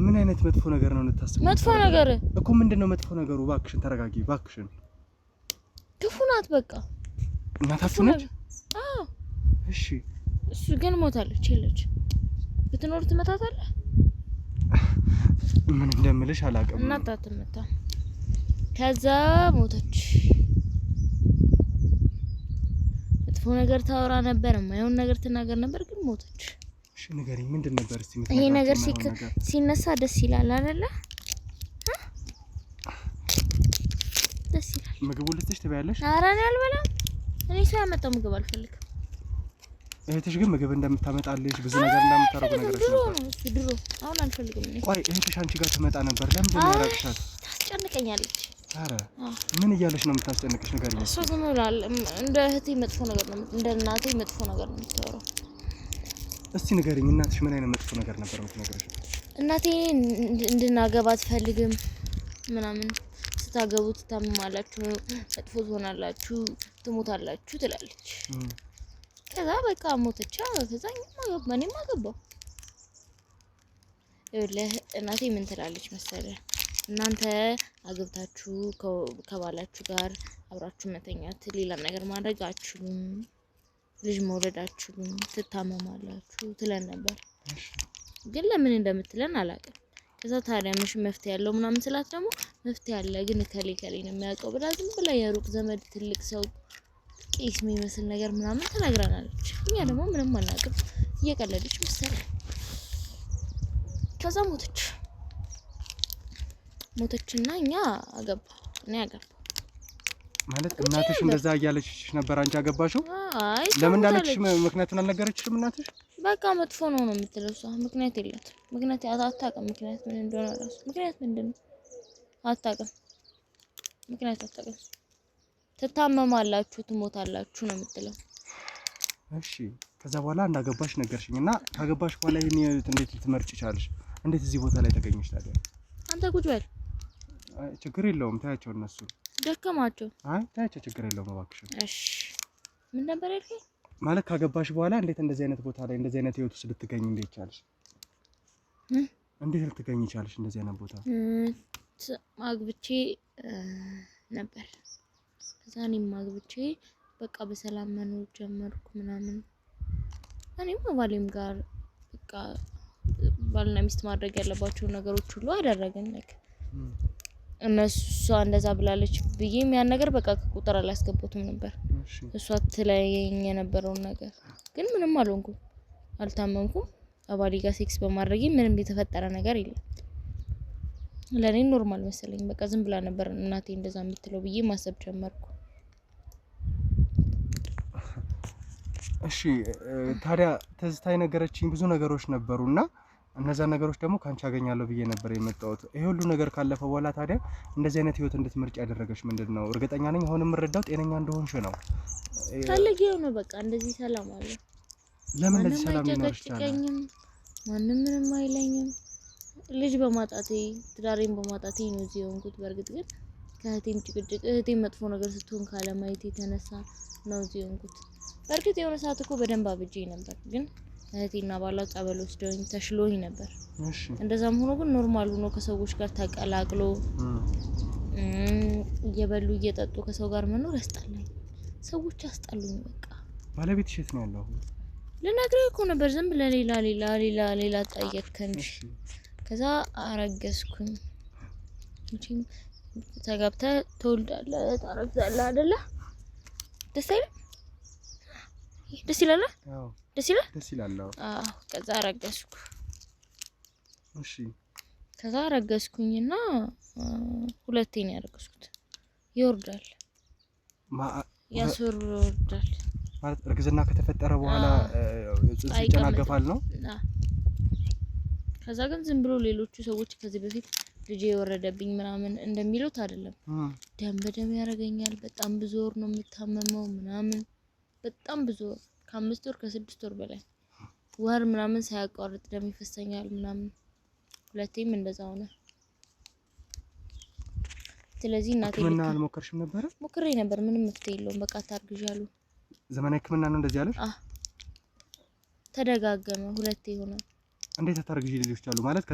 S1: ምን አይነት መጥፎ ነገር ነው እንታስብ
S3: መጥፎ ነገር
S1: እኮ ምንድነው መጥፎ ነገሩ እባክሽን ተረጋጊ እባክሽን
S3: ክፉ ናት በቃ
S1: እናታችሁ ነች
S3: አዎ
S1: እሺ
S3: እሱ ግን ሞታለች የለች ብትኖር ትመታታለህ
S1: ምን እንደምልሽ አላውቅም
S3: እናት አትመታ ከዛ ሞተች መጥፎ ነገር ታወራ ነበር የማይሆን ነገር ትናገር ነበር ግን ሞተች
S1: እሺ ንገሪኝ ምንድን ነበር እስቲ
S3: ይሄ ነገር ሲነሳ ደስ ይላል አይደለ ደስ ይላል
S1: ምግቡ ልትሽ ትበያለሽ
S3: ኧረ እኔ አልበላም እኔ ሰው ያመጣው ምግብ አልፈልግም
S1: እህትሽ ግን ምግብ እንደምታመጣልሽ ብዙ ነገር እንደምታረጉ ነገሮች ነበር
S3: ድሮ አሁን አልፈልግም እኔ
S1: ቆይ እህትሽ አንቺ ጋር ትመጣ ነበር ለምን ያራቅሻት
S3: ታስጨንቀኛለች
S1: ኧረ ምን እያለሽ ነው የምታስጨንቅሽ ንገሪኝ
S3: እሱ ዝም ብሏል እንደ እህቴ መጥፎ ነገር ነው እንደ እናቴ መጥፎ ነገር ነው የምታወራው
S1: እስቲ ንገሪኝ እናትሽ ምን አይነት መጥፎ ነገር ነበር የምትነግርሽ
S3: እናቴ እንድናገባ አትፈልግም ምናምን ስታገቡ ትታመማላችሁ መጥፎ ትሆናላችሁ ትሞታላችሁ ትላለች ከዛ በቃ ሞተቻ ከዛኝ ማንም አገባው እናቴ ምን ትላለች መሰለህ እናንተ አግብታችሁ ከባላችሁ ጋር አብራችሁ መተኛት ሌላ ነገር ማድረግ አትችሉም ልጅ መውለድ አትችሉም ትታመማላችሁ ትለን ነበር ግን ለምን እንደምትለን አላውቅም ከዛ ታዲያ ምሽ መፍትሄ ያለው ምናምን ስላት ደግሞ መፍትሄ ያለ ግን ከሌ ነው የሚያውቀው ብላ ዝም ብላ የሩቅ ዘመድ ትልቅ ሰው ቄስ የሚመስል ነገር ምናምን ተናግራናለች። እኛ ደግሞ ምንም አናውቅም እየቀለደች መሰለኝ። ከዛ ሞተችና እኛ እኔ አገባሁ
S1: ማለት እናትሽ እንደዛ እያለችሽ ነበር አንቺ አገባሽው?
S3: አይ
S1: ለምን እንዳለችሽ ምክንያቱን አልነገረችሽም እናትሽ?
S3: በቃ መጥፎ ነው የምትለው እሷ። ምክንያት የላት ምክንያት አታውቅም። ምክንያት ምን እንደሆነ ራሱ ምክንያት ምንድን ነው አታውቅም። ምክንያት አታውቅም። ትታመማላችሁ፣ ትሞታላችሁ ነው የምትለው።
S1: እሺ ከዛ በኋላ እንዳገባሽ ነገርሽኝና ካገባሽ በኋላ ይሄን እንዴት ልትመርጭ ቻልሽ? እንዴት እዚህ ቦታ ላይ ተገኘሽ ታዲያ?
S3: አንተ ቁጭ በል።
S1: ችግር የለውም ታያቸው፣ እነሱ
S3: ደከማቸው።
S1: አይ ታያቸው፣ ችግር የለውም እባክሽ።
S3: እሺ ምን ነበር ያልከኝ?
S1: ማለት ካገባሽ በኋላ እንዴት እንደዚህ አይነት ቦታ ላይ እንደዚህ አይነት ህይወት ውስጥ ልትገኝ እንዴት ቻልሽ? እንዴት ልትገኝ ቻልሽ እንደዚህ አይነት ቦታ?
S3: አግብቼ ነበር። ከዛ እኔም አግብቼ በቃ በሰላም መኖር ጀመርኩ ምናምን። እኔም ከባሌም ጋር በቃ ባልና ሚስት ማድረግ ያለባቸው ነገሮች ሁሉ አደረግን። እነሱ እንደዛ ብላለች ብዬም ያን ነገር በቃ ከቁጥር አላስገባሁትም ነበር። እሷ ትለየኝ የነበረውን ነገር ግን ምንም አልሆንኩም፣ አልታመምኩም። ከባሌ ጋር ሴክስ በማድረጌ ምንም የተፈጠረ ነገር የለም። ለኔ ኖርማል መሰለኝ። በቃ ዝም ብላ ነበር እናቴ እንደዛ የምትለው ብዬ ማሰብ ጀመርኩ።
S1: እሺ ታዲያ ትዝታ የነገረችኝ ብዙ ነገሮች ነበሩና እነዛ ነገሮች ደግሞ ካንቺ አገኛለሁ ብዬ ነበር የመጣሁት። ይሄ ሁሉ ነገር ካለፈ በኋላ ታዲያ እንደዚህ አይነት ህይወት እንድትመርጭ ያደረገሽ ምንድነው? እርግጠኛ ነኝ አሁን የምረዳው ጤነኛ እንደሆንሽ ነው።
S3: ፈልጌው ነው በቃ እንደዚህ ሰላም አለ።
S1: ለምን እንደዚህ ሰላም ይኖርሽ ይችላል?
S3: ማንም ምንም አይለኝም። ልጅ በማጣቴ ትዳሬን በማጣቴ ነው እዚህ የሆንኩት። በእርግጥ ግን ከእህቴም ጭቅጭቅ እህቴም መጥፎ ነገር ስትሆን ካለማየት የተነሳ ነው እዚህ የሆንኩት። በእርግጥ የሆነ ሰዓት እኮ በደንብ አብጄ ነበር፣ ግን እህቴና ባሏ ጸበል ወስደውኝ ተሽሎኝ ነበር። እሺ እንደዛም ሆኖ ግን ኖርማል ሆኖ ከሰዎች ጋር ተቀላቅሎ እየበሉ እየጠጡ ከሰው ጋር መኖር ያስጠላኝ። ሰዎች አስጠሉኝ በቃ።
S1: ባለቤትሽ የት ነው ያለው?
S3: ልነግርህ እኮ ነበር ዝም ብለህ ሌላ ጠየቅከኝ። ከዛ አረገዝኩኝ። እንቺም ተጋብተህ ትወልዳለህ፣ ታረግዛለህ አይደለ? ደስ አይልም? ደስ ይላል? አዎ ደስ ይላል። አዎ ከዛ አረገዝኩ።
S1: እሺ
S3: ከዛ አረገዝኩኝና ሁለቴ ነው ያረገዝኩት። ይወርዳል ያስወርዳል
S1: ማለት እርግዝና ከተፈጠረ በኋላ ጽንስ ይጨናገፋል ነው።
S3: ከዛ ግን ዝም ብሎ ሌሎቹ ሰዎች ከዚህ በፊት ልጄ የወረደብኝ ምናምን እንደሚሉት አይደለም። ደም በደም ያረጋኛል። በጣም ብዙ ወር ነው የምታመመው ምናምን፣ በጣም ብዙ ወር፣ ከ5 ወር ከ6 ወር በላይ ወር ምናምን ሳያቋርጥ ደም ይፈሰኛል ምናምን። ሁለቴም እንደዛ ሆነ። ስለዚህ እናቴ
S1: ሕክምና አልሞከርሽም ነበር?
S3: ሞክሬ ነበር፣ ምንም መፍትሄ የለውም። በቃ ታርግዣሉ።
S1: ዘመናዊ ሕክምና ነው እንደዚህ ያለሽ?
S3: ተደጋገመ፣ ሁለቴ ሆነ።
S1: እንዴት አታርግዢ ልጆች አሉ ማለት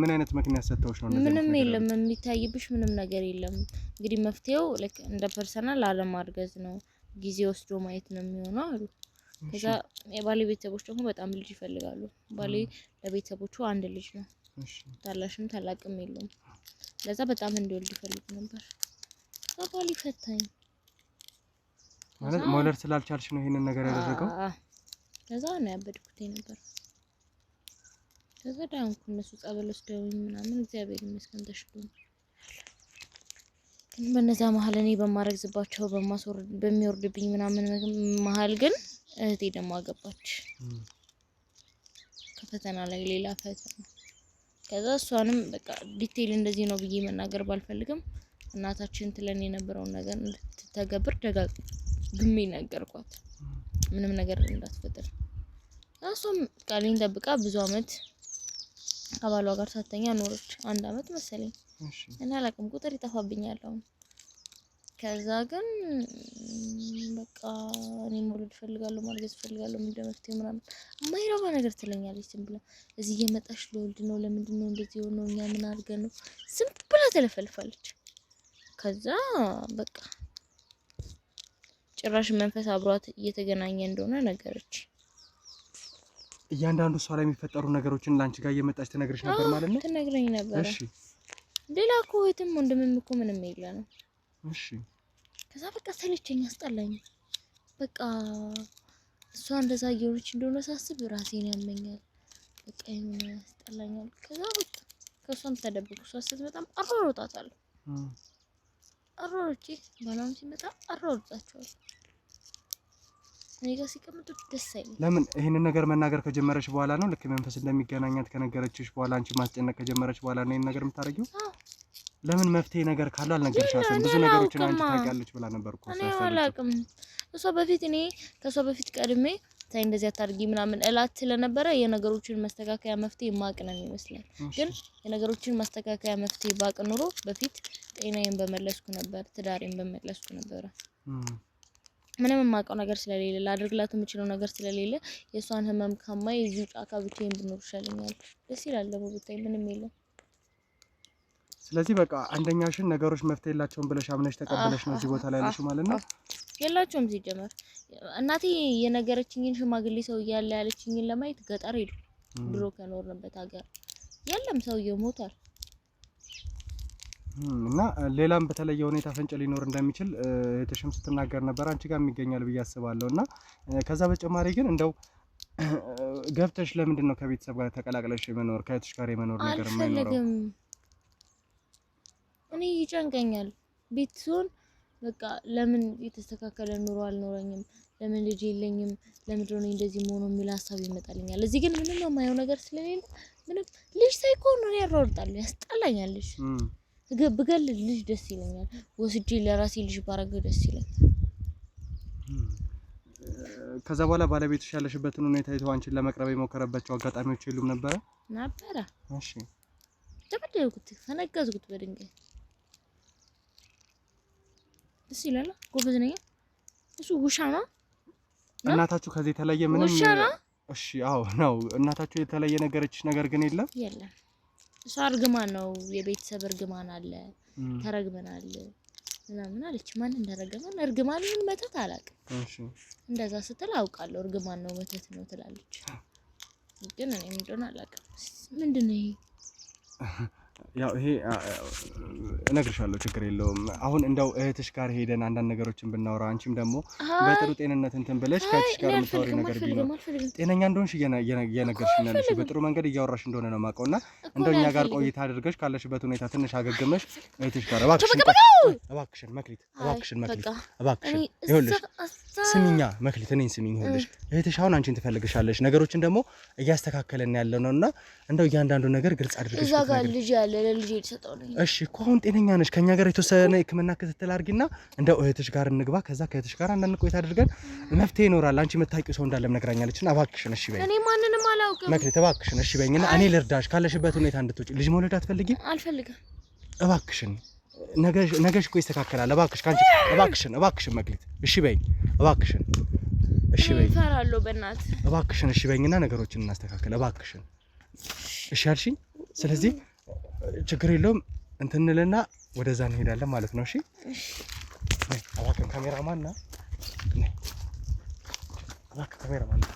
S1: ምን አይነት ምክንያት ሰጥተውሽ ነው?
S3: ምንም የለም፣ የሚታይብሽ ምንም ነገር የለም። እንግዲህ መፍትሄው ለክ እንደ ፐርሰናል አለማርገዝ ነው፣ ጊዜ ወስዶ ማየት ነው የሚሆነው አሉ። ከዛ የባሌ ቤተሰቦች ደግሞ በጣም ልጅ ይፈልጋሉ። ባሌ ለቤተሰቦቹ አንድ ልጅ ነው፣ ታላሽም ታላቅም የለውም። ለዛ በጣም እንዲወልድ ይፈልጉ ነበር። ከዛ ባሌ ፈታኝ
S1: ማለት መውለድ ስላልቻልሽ ነው ይሄንን ነገር ያደረገው።
S3: ከዛ ነው ያበድኩት ነበር። ከዛ ዳንኩ። እነሱ ጸበል ወስደውኝ ምናምን እግዚአብሔር ይመስገን ተሽሎኝ። ግን በነዛ መሀል እኔ በማረግዝባቸው በሚወርድብኝ ምናምን መሀል ግን እህቴ ደግሞ አገባች። ከፈተና ላይ ሌላ ፈተና። ከዛ እሷንም በቃ ዲቴይል እንደዚህ ነው ብዬ መናገር ባልፈልግም እናታችን ትለን የነበረውን ነገር እንድትተገብር ደጋግሜ ነገርኳት፣ ምንም ነገር እንዳትፈጠር። እሷም ቃሌን ጠብቃ ብዙ አመት ከባሏ ጋር ሳተኛ ኖረች። 1 አመት መሰለኝ እና አላውቅም፣ ቁጥር ይጠፋብኛል አሁን። ከዛ ግን በቃ እኔ መውለድ ፈልጋለሁ፣ ማርገዝ ፈልጋለሁ፣ ምን እንደመፍትሄ ምናምን የማይረባ ነገር ትለኛለች። ዝም ብላ እዚህ እየመጣሽ ልወልድ ነው፣ ለምንድን ነው እንደዚህ ሆኖ፣ እኛ ምን አድርገን ነው፣ ዝም ብላ ተለፈልፋለች። ከዛ በቃ ጭራሽ መንፈስ አብሯት እየተገናኘ እንደሆነ ነገረች።
S1: እያንዳንዱ እሷ ላይ የሚፈጠሩ ነገሮችን ላንቺ ጋር እየመጣች ትነግርሽ ነበር ማለት ነው?
S3: ትነግረኝ ነበር።
S1: እሺ
S3: ሌላ እኮ እህትም ወንድምም እኮ ምንም የለ ነው።
S1: እሺ ከዛ
S3: በቃ ሰለቸኝ፣ አስጠላኝ። በቃ እሷ እንደዛ እየሆነች እንደሆነ ሳስብ ራሴን ያመኛል። በቃ የሆነ ያስጠላኛል። ከዛ በቃ ከሷም ተደብቁ እሷ ስትመጣ አሮጣታለሁ። አሮጬ ባላም ሲመጣ አሮጣቸዋለሁ። እኔ ጋር ሲቀመጡ ደስ አይለኝም።
S1: ለምን ይሄንን ነገር መናገር ከጀመረች በኋላ ነው? ልክ መንፈስ እንደሚገናኛት ከነገረችሽ በኋላ አንቺ ማስጨነቅ ከጀመረች በኋላ ነው ይሄን ነገር የምታረጊው? ለምን መፍትሄ ነገር ካለው አልነገርሻትም? ብዙ ነገሮችን አንቺ ታውቂያለሽ ብላ ነበርኩ
S3: እኔ አላውቅም። እሷ በፊት እኔ ከሷ በፊት ቀድሜ ታይ እንደዚህ አታርጊ ምናምን እላት ስለነበረ የነገሮችን መስተካከያ መፍትሄ ማቅ ነው የሚመስለኝ። ግን የነገሮችን ማስተካከያ መፍትሄ ባቅ ኑሮ በፊት ጤናዬን በመለስኩ ነበር፣ ትዳሬን በመለስኩ ነበር። ምንም የማውቀው ነገር ስለሌለ ላድርግላት የምችለው ነገር ስለሌለ የሷን ህመም ከማይ እዚሁ ጫካ ብቻዬን ብኖር ይሻለኛል። ደስ ይላል ደግሞ ብታይ ምንም የለም።
S1: ስለዚህ በቃ አንደኛሽን ነገሮች መፍትሄ የላቸውም ብለሽ አምነሽ ተቀበለሽ ነው እዚህ ቦታ ላይ ያለሽ ማለት ነው?
S3: የላቸውም። ሲጀመር እናቴ የነገረችኝን ሽማግሌ ሰው እያለ ያለችኝን ለማየት ገጠር ሄዱ። ድሮ ከኖርንበት ሀገር የለም፣ ሰውየው ሞቷል።
S1: እና ሌላም በተለየ ሁኔታ ፍንጭ ሊኖር እንደሚችል እህትሽም ስትናገር ነበር። አንቺ ጋር የሚገኛል ብዬ አስባለሁ። እና ከዛ በተጨማሪ ግን እንደው ገብተሽ ለምንድን ነው ከቤተሰብ ጋር ተቀላቅለሽ የመኖር ከእህትሽ ጋር የመኖር ነገር የማይኖረው?
S3: እኔ ይጨንቀኛል። ቤትሶን በቃ ለምን የተስተካከለ ኑሮ አልኖረኝም? ለምን ልጅ የለኝም? ለምንድን ነው እንደዚህ መሆኑ የሚል ሀሳብ ይመጣልኛል። እዚህ ግን ምንም የማየው ነገር ስለሌለ ምንም ልጅ ሳይኮን ነው ያሯሩጣለሁ፣ ያስጠላኛል። ልጅ ብገል ልጅ ደስ ይለኛል። ወስጄ ለራሴ ልጅ ባረገው ደስ ይለኛል።
S1: ከዛ በኋላ ባለቤትሽ ያለሽበትን ሁኔታ አይተው አንቺን ለመቅረብ የሞከረባቸው አጋጣሚዎች የሉም ነበረ? እሺ
S3: ተበደልኩት፣ ፈነገዝኩት በድንጋይ። ደስ ይላል። ጎበዝ ነኝ። እሱ ውሻ ነው።
S1: እናታችሁ ከዚህ የተለየ ምንም
S3: ውሻ ነው?
S1: እሺ አዎ ነው። እናታችሁ የተለየ ነገረችሽ ነገር ግን የለም?
S3: የለም። እሷ እርግማን ነው፣ የቤተሰብ እርግማን አለ፣ ተረግመናል ምናምን አለች። ማን እንደረገመን እርግማን ምን መተት አላውቅም።
S1: እሺ እንደዛ
S3: ስትል አውቃለሁ። እርግማን ነው መተት ነው ትላለች። ግን እኔ ምን እንደሆነ አላውቅም። ምንድነው ይሄ?
S1: ያው ይሄ እነግርሻለሁ፣ ችግር የለውም። አሁን እንደው እህትሽ ጋር ሄደን አንዳንድ ነገሮችን ብናወራ አንቺም ደግሞ በጥሩ ጤንነት እንትን ብለሽ ከእህትሽ ጋር የምታወሪ ነገር ቢኖር ጤነኛ እንደሆንሽ እየነገርሽኝ ነው ያለሽው። በጥሩ መንገድ እያወራሽ እንደሆነ ነው የማውቀውና እንደው እኛ ጋር ቆይታ አድርገሽ ካለሽበት ሁኔታ ትንሽ አገግመሽ እህትሽ ጋር እባክሽን መክሊት፣ እባክሽን ይኸውልሽ፣ ስሚኛ መክሊት፣ እኔን ስሚኝ። ይኸውልሽ እህትሽ አሁን አንቺን ትፈልግሻለሽ። ነገሮችን ደግሞ እያስተካከለን ያለው ነውና እንደው እያንዳንዱ ነገር ግልጽ አድርገሽ
S3: ልጅ ያለ ለልጅ የተሰጠው ነው።
S1: እሺ እኮ አሁን ጤነኛ ነሽ። ከኛ ጋር የተወሰነ ሕክምና ክትትል አድርጊና እንደው እህትሽ ጋር እንግባ። ከዛ ከእህትሽ ጋር አንዳንድ ቆይታ አድርገን መፍትሄ ይኖራል። አንቺ የምታውቂው ሰው እንዳለም ነግራኛለችና እባክሽን እሺ በይኝ።
S3: እኔ ማንንም አላውቅም
S1: መክሊት፣ እባክሽን እሺ በይኝና እኔ ልርዳሽ። ካለሽበት ሁኔታ እንድትወጪ። ልጅ መውለድ አትፈልጊም?
S3: አልፈልግም።
S1: እባክሽን ነገሽ እኮ ይስተካከላል። እባክሽን መክሊት እሺ በይኝ። እባክሽን እሺ በይኝ።
S3: እፈራለሁ በእናትህ።
S1: እባክሽን እሺ በይኝና ነገሮችን እናስተካክል። እባክሽን እሺ አልሽኝ። ስለዚህ ችግር የለውም እንትን እንልና ወደዛ እንሄዳለን ማለት ነው። እሺ እባክህን ካሜራማን ና፣ እባክህ ካሜራማን ና።